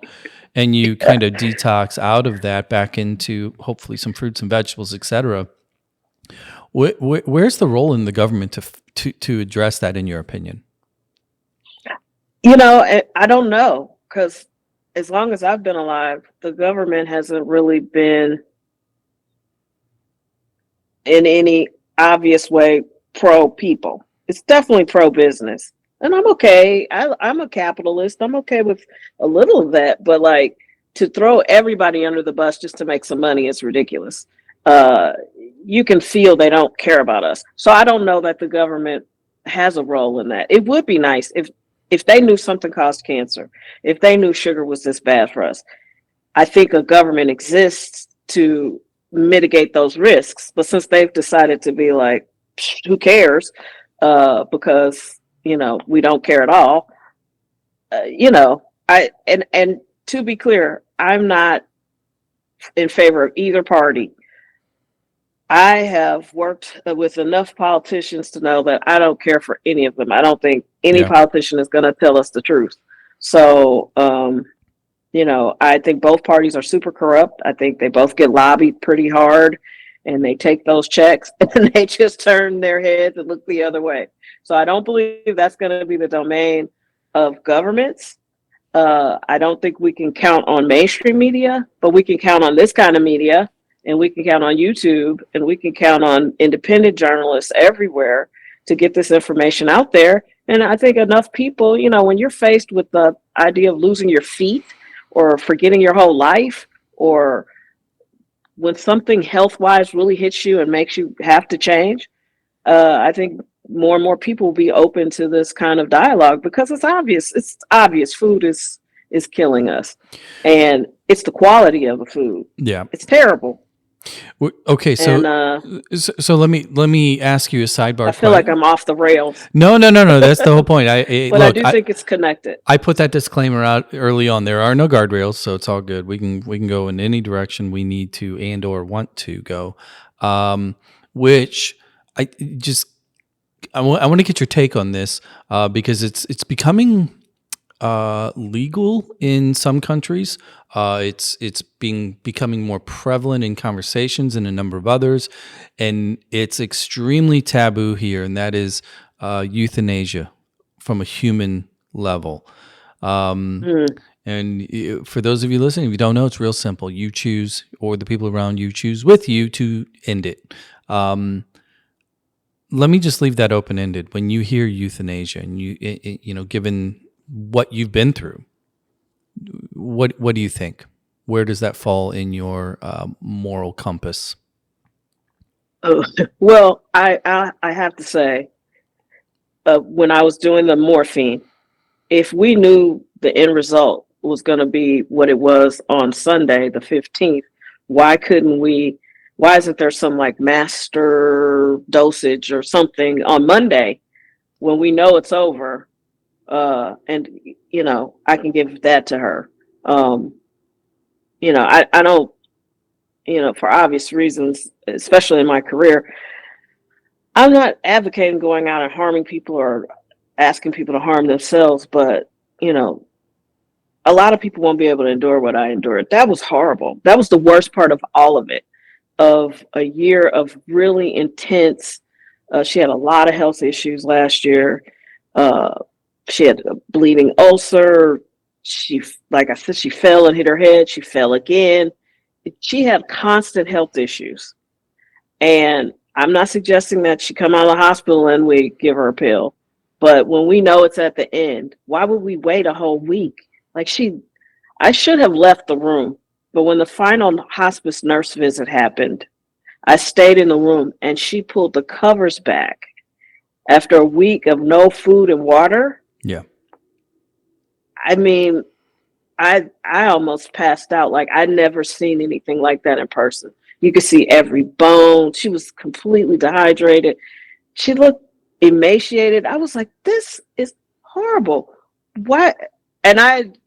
And you kind of detox out of that back into hopefully some fruits and vegetables, etc. Where's the role in the government to address that, in your opinion? I don't know, because as long as I've been alive, the government hasn't really been in any obvious way pro people. It's definitely pro business. And I'm okay. I'm a capitalist. I'm okay with a little of that. But like, to throw everybody under the bus just to make some money is ridiculous. You can feel they don't care about us. So I don't know that the government has a role in that. It would be nice if they knew something caused cancer, if they knew sugar was this bad for us. I think a government exists to mitigate those risks. But since they've decided to be like, who cares? Because we don't care at all. And to be clear, I'm not in favor of either party. I have worked with enough politicians to know that I don't care for any of them. I don't think any politician is going to tell us the truth. So, I think both parties are super corrupt. I think they both get lobbied pretty hard, and they take those checks and they just turn their heads and look the other way. So I don't believe that's going to be the domain of governments. I don't think we can count on mainstream media, but we can count on this kind of media, and we can count on YouTube, and we can count on independent journalists everywhere to get this information out there. And I think enough people, when you're faced with the idea of losing your feet or forgetting your whole life, or when something health-wise really hits you and makes you have to change, I think more and more people will be open to this kind of dialogue, because it's obvious. It's obvious food is killing us, and it's the quality of the food. Yeah, it's terrible. Okay, so let me ask you a sidebar. I feel like I'm off the rails. No. That's the whole point. I think it's connected. I put that disclaimer out early on. There are no guardrails, so it's all good. We can go in any direction we need to and or want to go. Which I want to get your take on this, because it's becoming legal in some countries. It's becoming more prevalent in conversations in a number of others, and it's extremely taboo here, and that is euthanasia from a human level. And for those of you listening, if you don't know, it's real simple. You choose, or the people around you choose with you to end it. Let me just leave that open-ended. When you hear euthanasia, and given what you've been through, what do you think? Where does that fall in your moral compass? Oh, well, I have to say, when I was doing the morphine, if we knew the end result was going to be what it was on Sunday, the 15th, why couldn't we? Why isn't there some like master dosage or something on Monday when we know it's over? And I can give that to her. Um, I don't, for obvious reasons, especially in my career, I'm not advocating going out and harming people or asking people to harm themselves, but you know, a lot of people won't be able to endure what I endured. That was horrible. That was the worst part of all of it, of a year of really intense. She had a lot of health issues last year. Uh, she had a bleeding ulcer. Like I said, she fell and hit her head. She fell again. She had constant health issues. And I'm not suggesting that she come out of the hospital and we give her a pill. But when we know it's at the end, why would we wait a whole week? Like I should have left the room. But when the final hospice nurse visit happened, I stayed in the room and she pulled the covers back after a week of no food and water. Yeah. I mean, I almost passed out. Like I'd never seen anything like that in person. You could see every bone. She was completely dehydrated. She looked emaciated. I was like, this is horrible. Why? And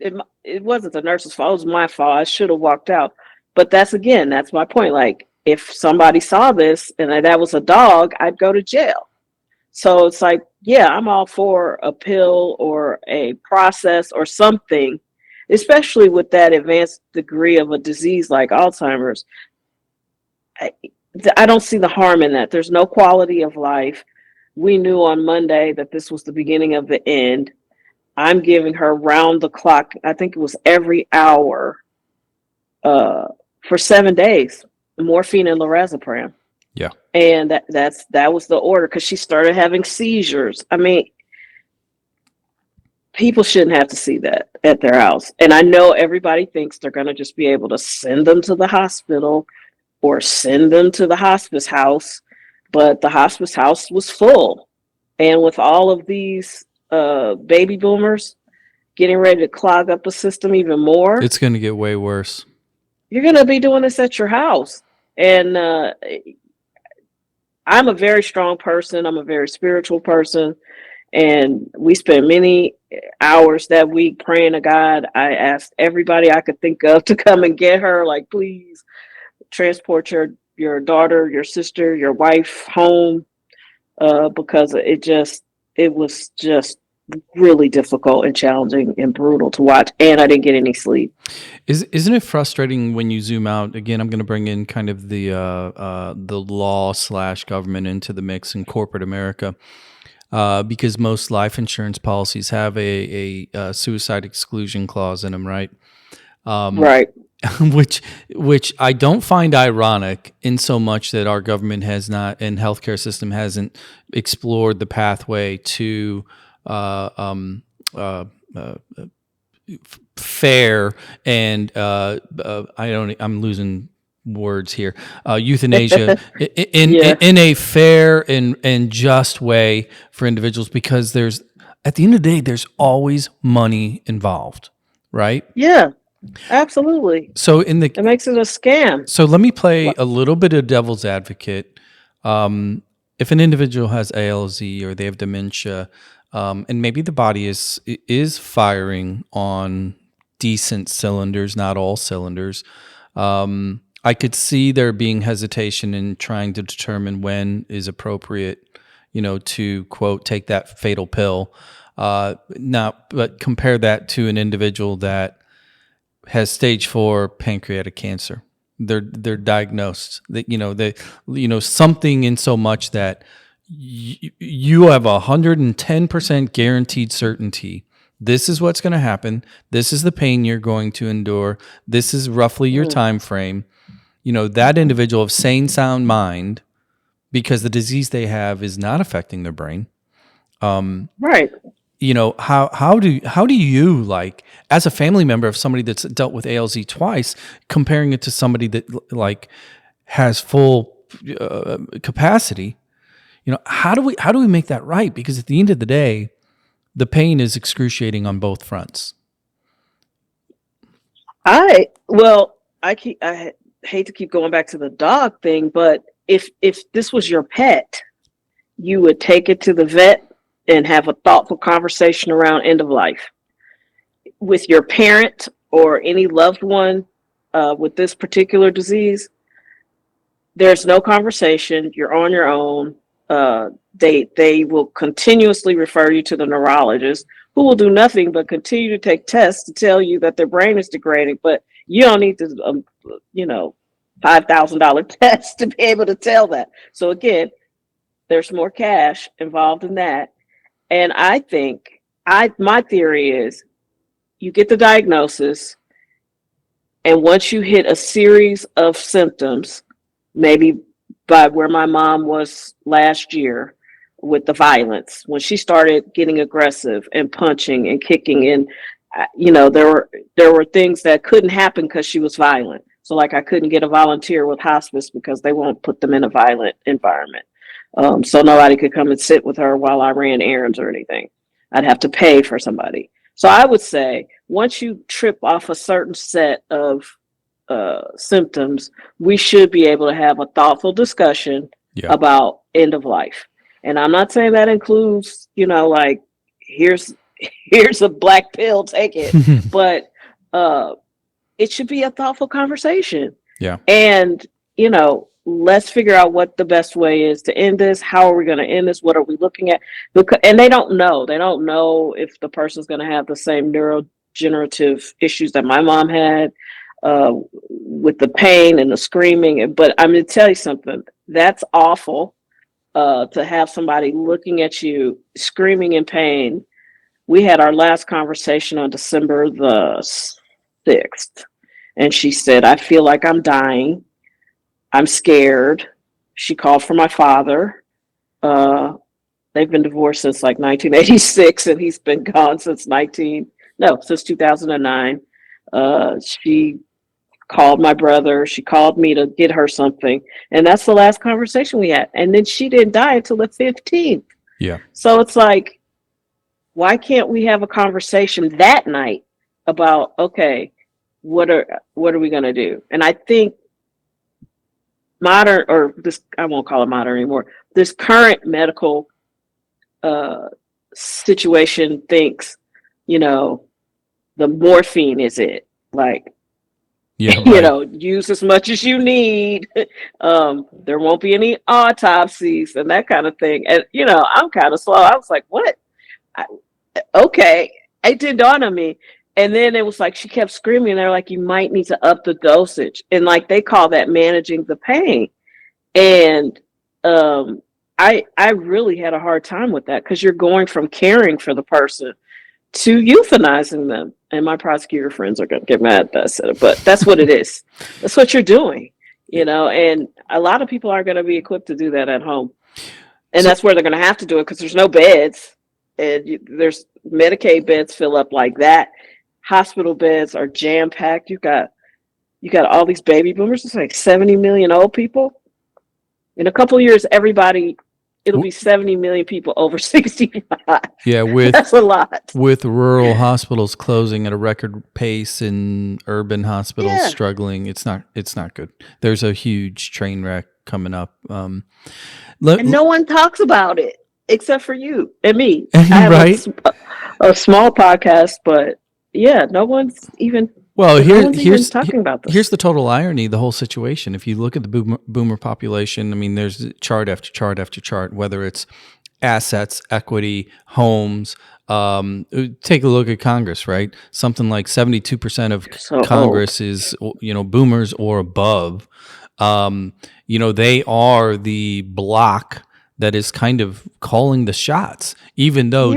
it wasn't the nurse's fault. It was my fault. I should have walked out. But that's my point. Like if somebody saw this and that was a dog, I'd go to jail. So it's like, yeah, I'm all for a pill or a process or something, especially with that advanced degree of a disease like Alzheimer's. I, I don't see the harm in that. There's no quality of life. We knew on Monday that this was the beginning of the end. I'm giving her round the clock. I think it was every hour uh, for 7 days, morphine and lorazepam. Yeah. And that was the order because she started having seizures. I mean, people shouldn't have to see that at their house. And I know everybody thinks they're going to just be able to send them to the hospital or send them to the hospice house, but the hospice house was full. And with all of these baby boomers getting ready to clog up the system even more, It's going to get way worse. you're going to be doing this at your house. And I'm a very strong person. I'm a very spiritual person. And we spent many hours that week praying to God. I asked everybody I could think of to come and get her, like, please transport your daughter, your sister, your wife home, because it was just really difficult and challenging and brutal to watch, and I didn't get any sleep. Isn't it frustrating when you zoom out? Again, I'm going to bring in kind of the law / government into the mix in corporate America, because most life insurance policies have a suicide exclusion clause in them, right? Right. which I don't find ironic in so much that our government has not and healthcare system hasn't explored the pathway to fair and I'm losing words here, euthanasia in a fair and just way for individuals, because there's, at the end of the day, there's always money involved, right? Yeah, absolutely. So It makes it a scam. So let me play a little bit of devil's advocate. If an individual has ALZ or they have dementia, and maybe the body is firing on decent cylinders, not all cylinders, I could see there being hesitation in trying to determine when is appropriate, to quote, take that fatal pill. But compare that to an individual that has stage 4 pancreatic cancer. They're diagnosed that something in so much that you have 110% guaranteed certainty. This is what's going to happen. This is the pain you're going to endure. This is roughly your time frame. That individual of sane, sound mind, because the disease they have is not affecting their brain. Right. How do you, like, as a family member of somebody that's dealt with ALZ twice, comparing it to somebody that like has full capacity. How do we make that right? Because at the end of the day, the pain is excruciating on both fronts. I hate to keep going back to the dog thing, but if this was your pet, you would take it to the vet and have a thoughtful conversation around end of life with your parent or any loved one with this particular disease. There's no conversation. You're on your own. They will continuously refer you to the neurologist, who will do nothing but continue to take tests to tell you that their brain is degrading. But you don't need to, $5,000 test to be able to tell that. So again, there's more cash involved in that. And I think my theory is you get the diagnosis, and once you hit a series of symptoms, maybe by where my mom was last year with the violence, when she started getting aggressive and punching and kicking, and there were things that couldn't happen because she was violent. So like I couldn't get a volunteer with hospice because they won't put them in a violent environment. So nobody could come and sit with her while I ran errands or anything. I'd have to pay for somebody. So I would say once you trip off a certain set of symptoms, we should be able to have a thoughtful discussion about end of life. And I'm not saying that includes, like here's a black pill, take it. But it should be a thoughtful conversation. Yeah. And, let's figure out what the best way is to end this. How are we going to end this? What are we looking at? And they don't know. They don't know if the person's going to have the same neurodegenerative issues that my mom had with the pain and the screaming. But I'm going to tell you something. That's awful to have somebody looking at you screaming in pain. We had our last conversation on December the 6th. And she said, I feel like I'm dying. I'm scared. She called for my father. They've been divorced since like 1986, and he's been gone since 2009. She called my brother. She called me to get her something. And that's the last conversation we had. And then she didn't die until the 15th. Yeah. So it's like, why can't we have a conversation that night about, okay, what are we going to do? And I think modern, or this, I won't call it modern anymore, this current medical situation thinks, the morphine is it. Like, use as much as you need. There won't be any autopsies and that kind of thing. And, I'm kind of slow. I was like, what? Okay. It did dawn on me. And then it was like, she kept screaming. They're like, you might need to up the dosage. And like, they call that managing the pain. And I really had a hard time with that, because you're going from caring for the person to euthanizing them. And my prosecutor friends are going to get mad that I said it, but that's what it is. That's what you're doing, and a lot of people aren't going to be equipped to do that at home. And that's where they're going to have to do it, because there's no beds. And there's Medicaid beds fill up like that. Hospital beds are jam packed. You got all these baby boomers. It's like 70 million old people. In a couple of years, it'll be 70 million people over 65. Yeah, that's a lot. With rural hospitals closing at a record pace and urban hospitals struggling, it's not good. There's a huge train wreck coming up. And no one talks about it except for you and me. I have a small podcast, but no one's even. Well, here's talking about this. Here's the total irony of the whole situation. If you look at the boomer population, I mean, there's chart after chart after chart, whether it's assets, equity, homes. Take a look at Congress, right? Something like 72% of Congress is, boomers or above. They are the block that is kind of calling the shots, even though,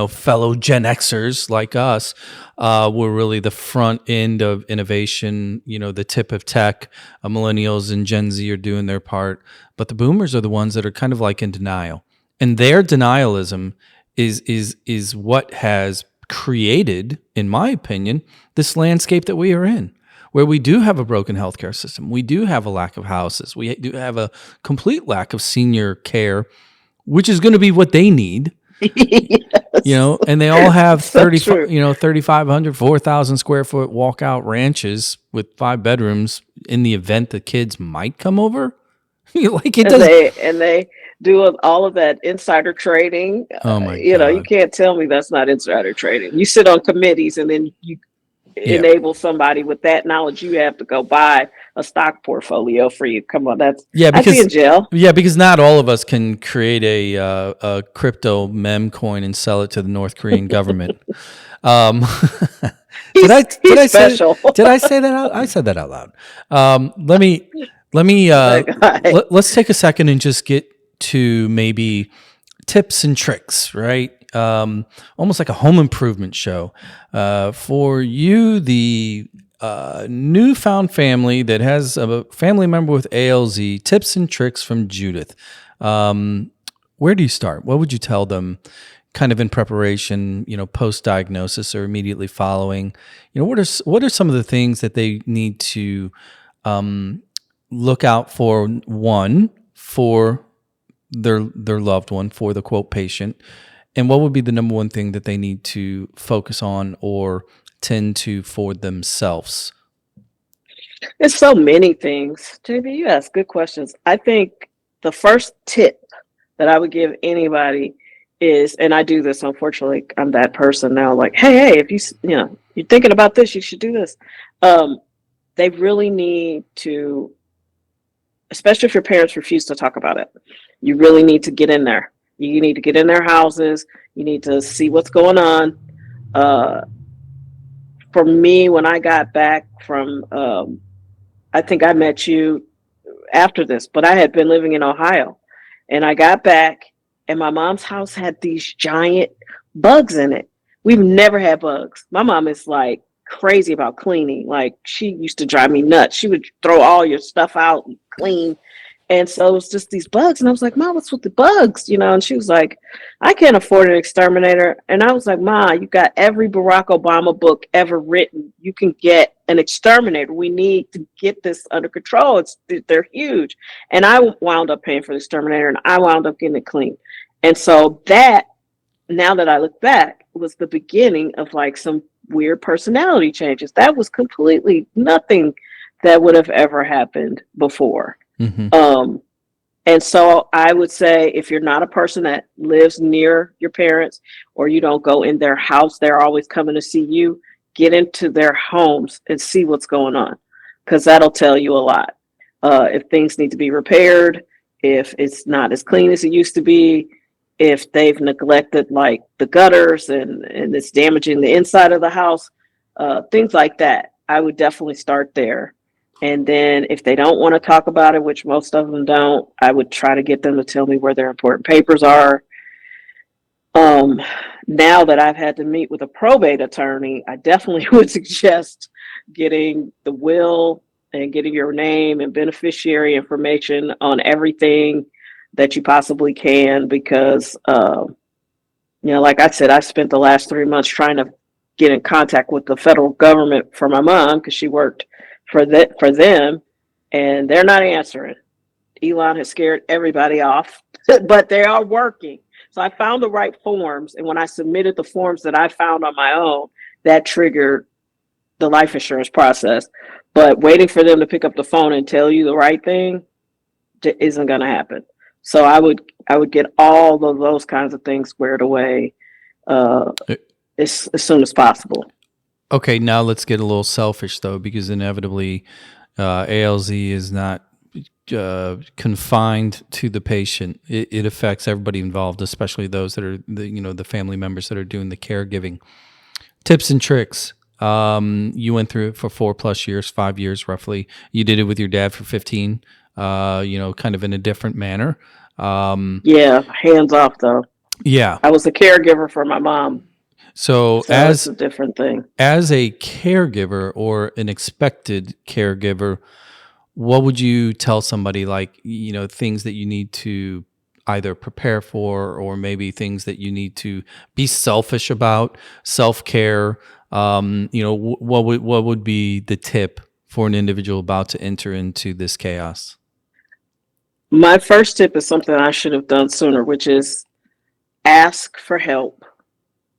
fellow Gen Xers like us were really the front end of innovation, the tip of tech. Millennials and Gen Z are doing their part. But the boomers are the ones that are kind of like in denial. And their denialism is what has created, in my opinion, this landscape that we are in, where we do have a broken healthcare system. We do have a lack of houses. We do have a complete lack of senior care, which is going to be what they need. Yes. And they all have So true. 3,500, 4,000 square foot walkout ranches with 5 bedrooms in the event the kids might come over. Like it And does. they do all of that insider trading. Oh my You God. can't tell me that's not insider trading. You sit on committees and then you Yeah. enable somebody with that knowledge you have to go buy a stock portfolio for you. Come on, I'd be in jail. Yeah, because not all of us can create a crypto meme coin and sell it to the North Korean government. Um, He's special. Did I say that out? I said that out loud. Let me let's take a second and just get to maybe tips and tricks, right? Almost like a home improvement show. For you, the newfound family that has a family member with ALZ, tips and tricks from Judith. Where do you start? What would you tell them kind of in preparation, post-diagnosis or immediately following? What are some of the things that they need to look out for, one, for their loved one, for the quote patient, and what would be the number one thing that they need to focus on or tend to for themselves? There's so many things. JB, you ask good questions. I think the first tip that I would give anybody is, and I do this, unfortunately, I'm that person now, like, hey, if you're thinking about this, you should do this. They really need to, especially if your parents refuse to talk about it, you really need to get in there. You need to get in their houses. You need to see what's going on. For me, when I got back from, I think I met you after this, but I had been living in Ohio, and I got back and my mom's house had these giant bugs in it. We've never had bugs. My mom is like crazy about cleaning. Like, she used to drive me nuts. She would throw all your stuff out and clean. And so it was just these bugs. And I was like, Mom, what's with the bugs? And she was like, I can't afford an exterminator. And I was like, Ma, you got every Barack Obama book ever written. You can get an exterminator. We need to get this under control. They're huge. And I wound up paying for the exterminator, and I wound up getting it clean. And so that, now that I look back, was the beginning of like some weird personality changes. That was completely nothing that would have ever happened before. Mm-hmm. And so I would say, if you're not a person that lives near your parents, or you don't go in their house, they're always coming to see you, get into their homes and see what's going on, because that'll tell you a lot. If things need to be repaired, if it's not as clean as it used to be, if they've neglected like the gutters and it's damaging the inside of the house, things like that. I would definitely start there. And then if they don't want to talk about it, which most of them don't, I would try to get them to tell me where their important papers are. Now that I've had to meet with a probate attorney, I definitely would suggest getting the will and getting your name and beneficiary information on everything that you possibly can, because, like I said, I spent the last 3 months trying to get in contact with the federal government for my mom, because she worked for them, and they're not answering. Elon has scared everybody off, but they are working. So I found the right forms, and when I submitted the forms that I found on my own, that triggered the life insurance process. But waiting for them to pick up the phone and tell you the right thing isn't going to happen. So I would get all of those kinds of things squared away as soon as possible. Okay, now let's get a little selfish though, because inevitably ALZ is not confined to the patient. It affects everybody involved, especially those that are the family members that are doing the caregiving. Tips and tricks. You went through it for 4+ years, 5 years roughly. You did it with your dad for 15. Kind of in a different manner. Yeah, hands off though. Yeah, I was a caregiver for my mom. So it's a different thing. As a caregiver or an expected caregiver, what would you tell somebody, like, things that you need to either prepare for, or maybe things that you need to be selfish about, self-care? What would be the tip for an individual about to enter into this chaos? My first tip is something I should have done sooner, which is ask for help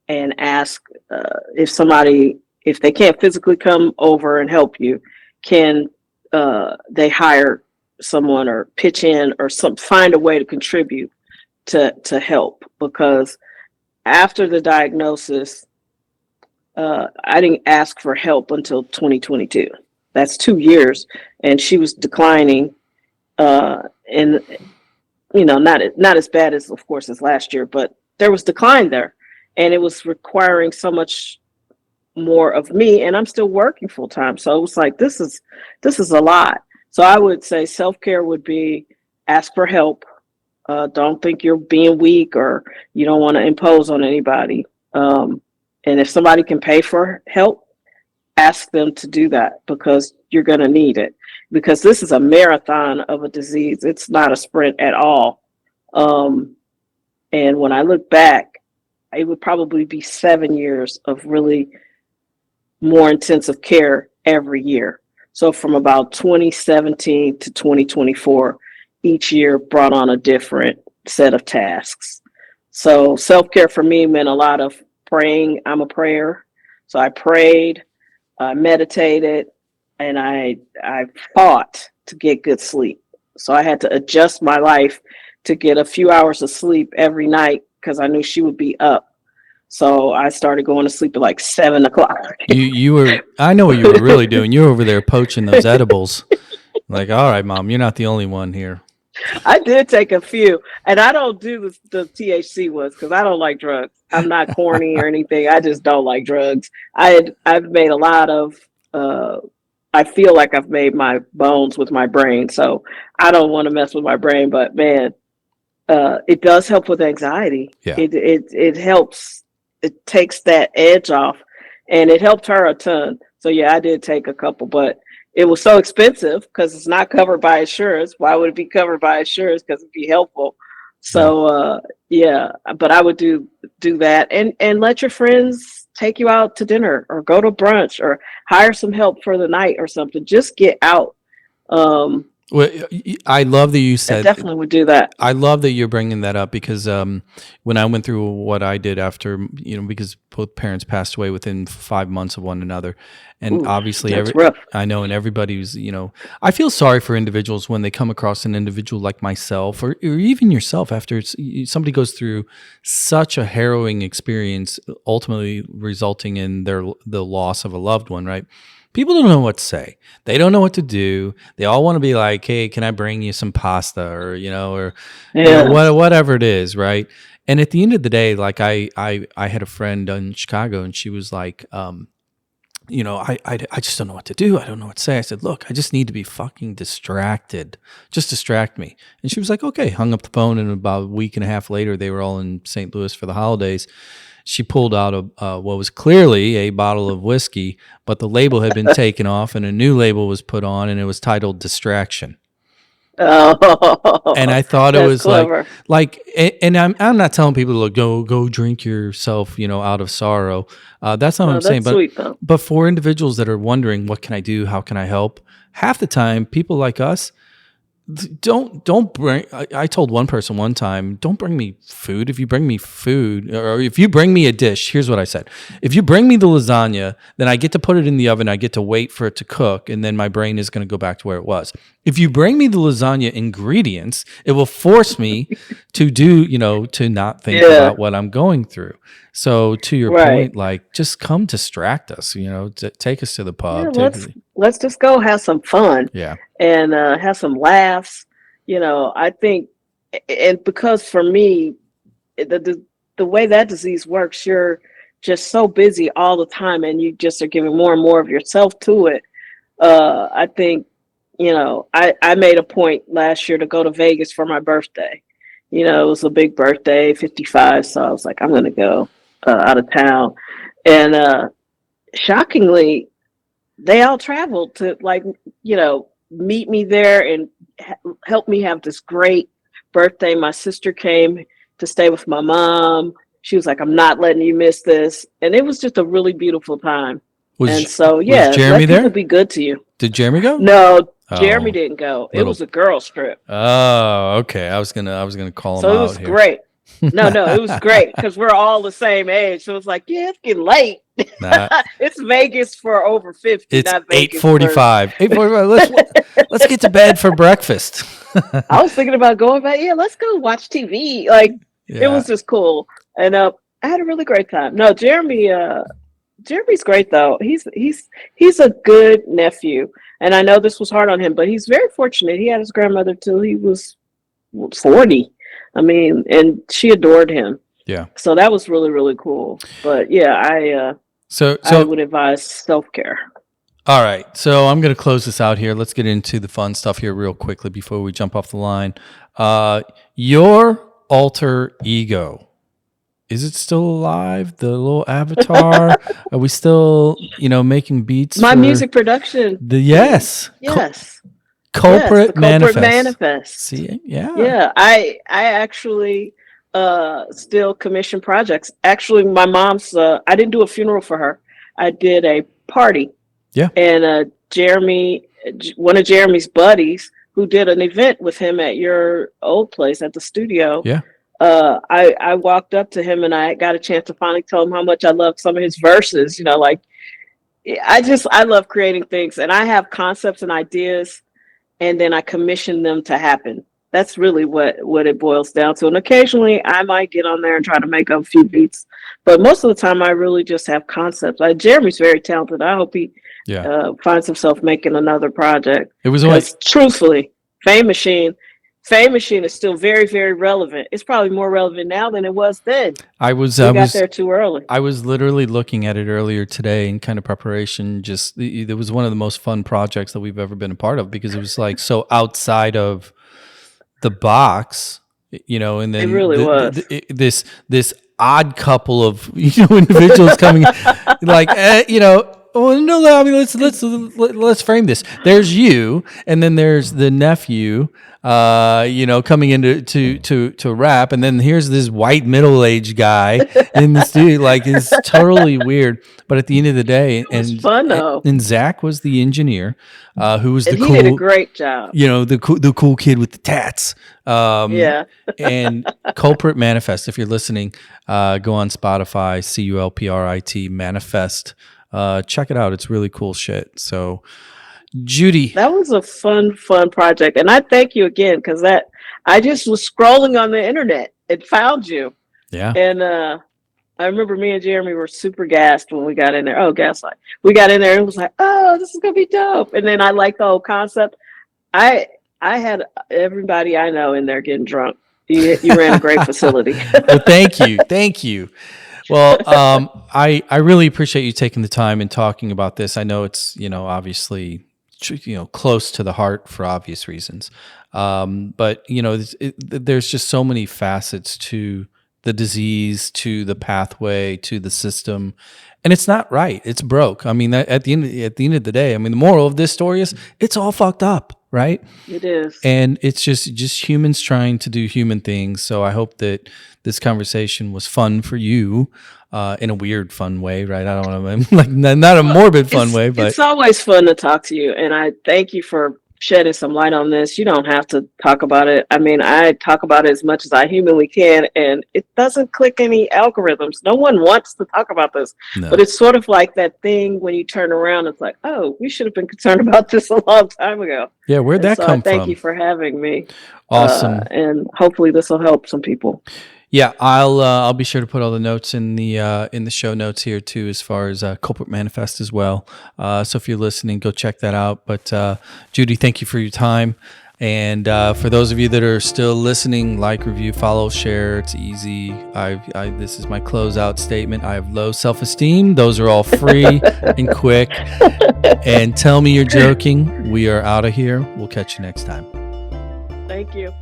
and ask if they can't physically come over and help you, can they hire someone or pitch in or find a way to contribute to help? Because after the diagnosis, I didn't ask for help until 2022. That's 2 years, and she was declining, and not as bad as, of course, as last year, but there was decline there, and it was requiring so much more of me, and I'm still working full time. So it was like, this is a lot. So I would say self-care would be ask for help. Don't think you're being weak or you don't want to impose on anybody. And if somebody can pay for help, ask them to do that, because you're going to need it, because this is a marathon of a disease. It's not a sprint at all. And when I look back, it would probably be 7 years of really more intensive care every year. So from about 2017 to 2024, each year brought on a different set of tasks. So self-care for me meant a lot of praying. I'm a prayer. So I prayed, I meditated, and I fought to get good sleep. So I had to adjust my life to get a few hours of sleep every night, because I knew she would be up. So I started going to sleep at like 7 o'clock. You were, I know what you were really doing. You were over there poaching those edibles. Like, all right, Mom, you're not the only one here. I did take a few, and I don't do the THC ones because I don't like drugs. I'm not corny or anything. I just don't like drugs. I've made a lot of, I feel like I've made my bones with my brain, so I don't want to mess with my brain. But man, it does help with anxiety. Yeah. It helps. It takes that edge off, and it helped her a ton. So yeah, I did take a couple, but it was so expensive because it's not covered by insurance. Why would it be covered by insurance? Because it'd be helpful. So yeah, but I would do that, and let your friends take you out to dinner or go to brunch or hire some help for the night or something. Just get out. Well, I love that you said. I definitely would do that. I love that you're bringing that up, because when I went through what I did after, because both parents passed away within 5 months of one another, and Ooh, obviously that's rough. I know, and everybody's, I feel sorry for individuals when they come across an individual like myself, or even yourself, after somebody goes through such a harrowing experience, ultimately resulting in the loss of a loved one, right? People don't know what to say. They don't know what to do. They all want to be like, "Hey, can I bring you some pasta?" or whatever it is, right? And at the end of the day, like I had a friend in Chicago, and she was like, I just don't know what to do. I don't know what to say. I said, "Look, I just need to be fucking distracted. Just distract me." And she was like, "Okay." Hung up the phone, and about a week and a half later, they were all in St. Louis for the holidays. She pulled out what was clearly a bottle of whiskey, but the label had been taken off and a new label was put on, and it was titled Distraction. Oh, and I thought it was clever. and I'm not telling people to go drink yourself, out of sorrow. That's not what I'm saying. That's sweet, though. But for individuals that are wondering, what can I do? How can I help? Half the time, people like us, don't bring. I told one person one time, don't bring me food. If you bring me food, or if you bring me a dish, here's what I said: if you bring me the lasagna, then I get to put it in the oven. I get to wait for it to cook, and then my brain is going to go back to where it was. If you bring me the lasagna ingredients, it will force me to do, to not think about what I'm going through. So to your point, like, just come distract us, take us to the pub. Yeah, let's just go have some fun. Yeah. And have some laughs. I think, and because for me, the way that disease works, you're just so busy all the time, and you just are giving more and more of yourself to it. I think, I made a point last year to go to Vegas for my birthday. It was a big birthday, 55. So I was like, I'm going to go out of town. And shockingly, they all traveled to, like, meet me there and help me have this great birthday. My sister came to stay with my mom. She was like, I'm not letting you miss this. And it was just a really beautiful time. And so, was yeah, Jeremy let there? people be good to you. Did Jeremy go? No, Oh, Jeremy didn't go. It was a girls' trip. Oh, okay. I was gonna call him So out it was here. great. No, it was great because we're all the same age. So it's like, yeah, it's getting late. Nah, It's Vegas for over 50, it's not Vegas 8:45. 8:45. Let's get to bed for breakfast. I was thinking about going back. Yeah, let's go watch TV. Like, it was just cool. And I had a really great time. No, Jeremy's great though. He's a good nephew. And I know this was hard on him, but he's very fortunate. He had his grandmother till he was 40. I mean, and she adored him. Yeah. So that was really, really cool. But yeah, I would advise self-care. All right. So I'm going to close this out here. Let's get into the fun stuff here real quickly before we jump off the line. Your alter ego, is it still alive? The little avatar? Are we still, making beats? My music production. Yes. Culprit Manifest. See, yeah. Yeah, I actually still commission projects. Actually, my mom's I didn't do a funeral for her. I did a party. Yeah. And Jeremy, one of Jeremy's buddies who did an event with him at your old place at the studio. Yeah. I walked up to him and I got a chance to finally tell him how much I loved some of his verses. I love creating things, and I have concepts and ideas, and then I commission them to happen. That's really what it boils down to. And occasionally I might get on there and try to make up a few beats, but most of the time I really just have concepts. Jeremy's very talented. I hope he finds himself making another project. It was always truthfully, Fame Machine is still very, very relevant. It's probably more relevant now than it was then. I was there too early. I was literally looking at it earlier today in kind of preparation. It was one of the most fun projects that we've ever been a part of because it was like so outside of the box, and then it really was this odd couple of individuals coming like Oh no! I mean, let's frame this. There's you, and then there's the nephew, coming into to rap, and then here's this white middle-aged guy in the studio. Like, it's totally weird. But at the end of the day, it was fun though. And Zach was the engineer, who was he did a great job. The cool kid with the tats. And Culprit Manifest. If you're listening, go on Spotify. CULPRIT Manifest. Check it out. It's really cool shit. So, Judy, that was a fun project, and I thank you again because I just was scrolling on the internet and found you. Yeah. And I remember me and Jeremy were super gassed when we got in there. Oh, Gaslight. We got in there and it was like, oh, this is gonna be dope. And then I liked the whole concept. I had everybody I know in there getting drunk. You ran a great facility. Well, thank you. Well, I really appreciate you taking the time and talking about this. I know it's, obviously, close to the heart for obvious reasons. But, there's just so many facets to the disease, to the pathway, to the system. And it's not right. It's broke. I mean, at the end of the day, I mean, the moral of this story is it's all fucked up, right? It is. And it's just humans trying to do human things. So I hope that this conversation was fun for you, in a weird, fun way, right? I don't know, like not a morbid fun way, but it's always fun to talk to you. And I thank you for shedding some light on this. You don't have to talk about it. I mean, I talk about it as much as I humanly can, and it doesn't click any algorithms. No one wants to talk about this, but it's sort of like that thing when you turn around, it's like, oh, we should have been concerned about this a long time ago. Yeah, where'd that come from? Thank you for having me. Awesome. And hopefully this will help some people. Yeah, I'll be sure to put all the notes in the show notes here too, as far as Culprit Manifest as well. So if you're listening, go check that out. But Judy, thank you for your time. And for those of you that are still listening, like, review, follow, share. It's easy. This is my closeout statement. I have low self-esteem. Those are all free and quick. And tell me you're joking. We are out of here. We'll catch you next time. Thank you.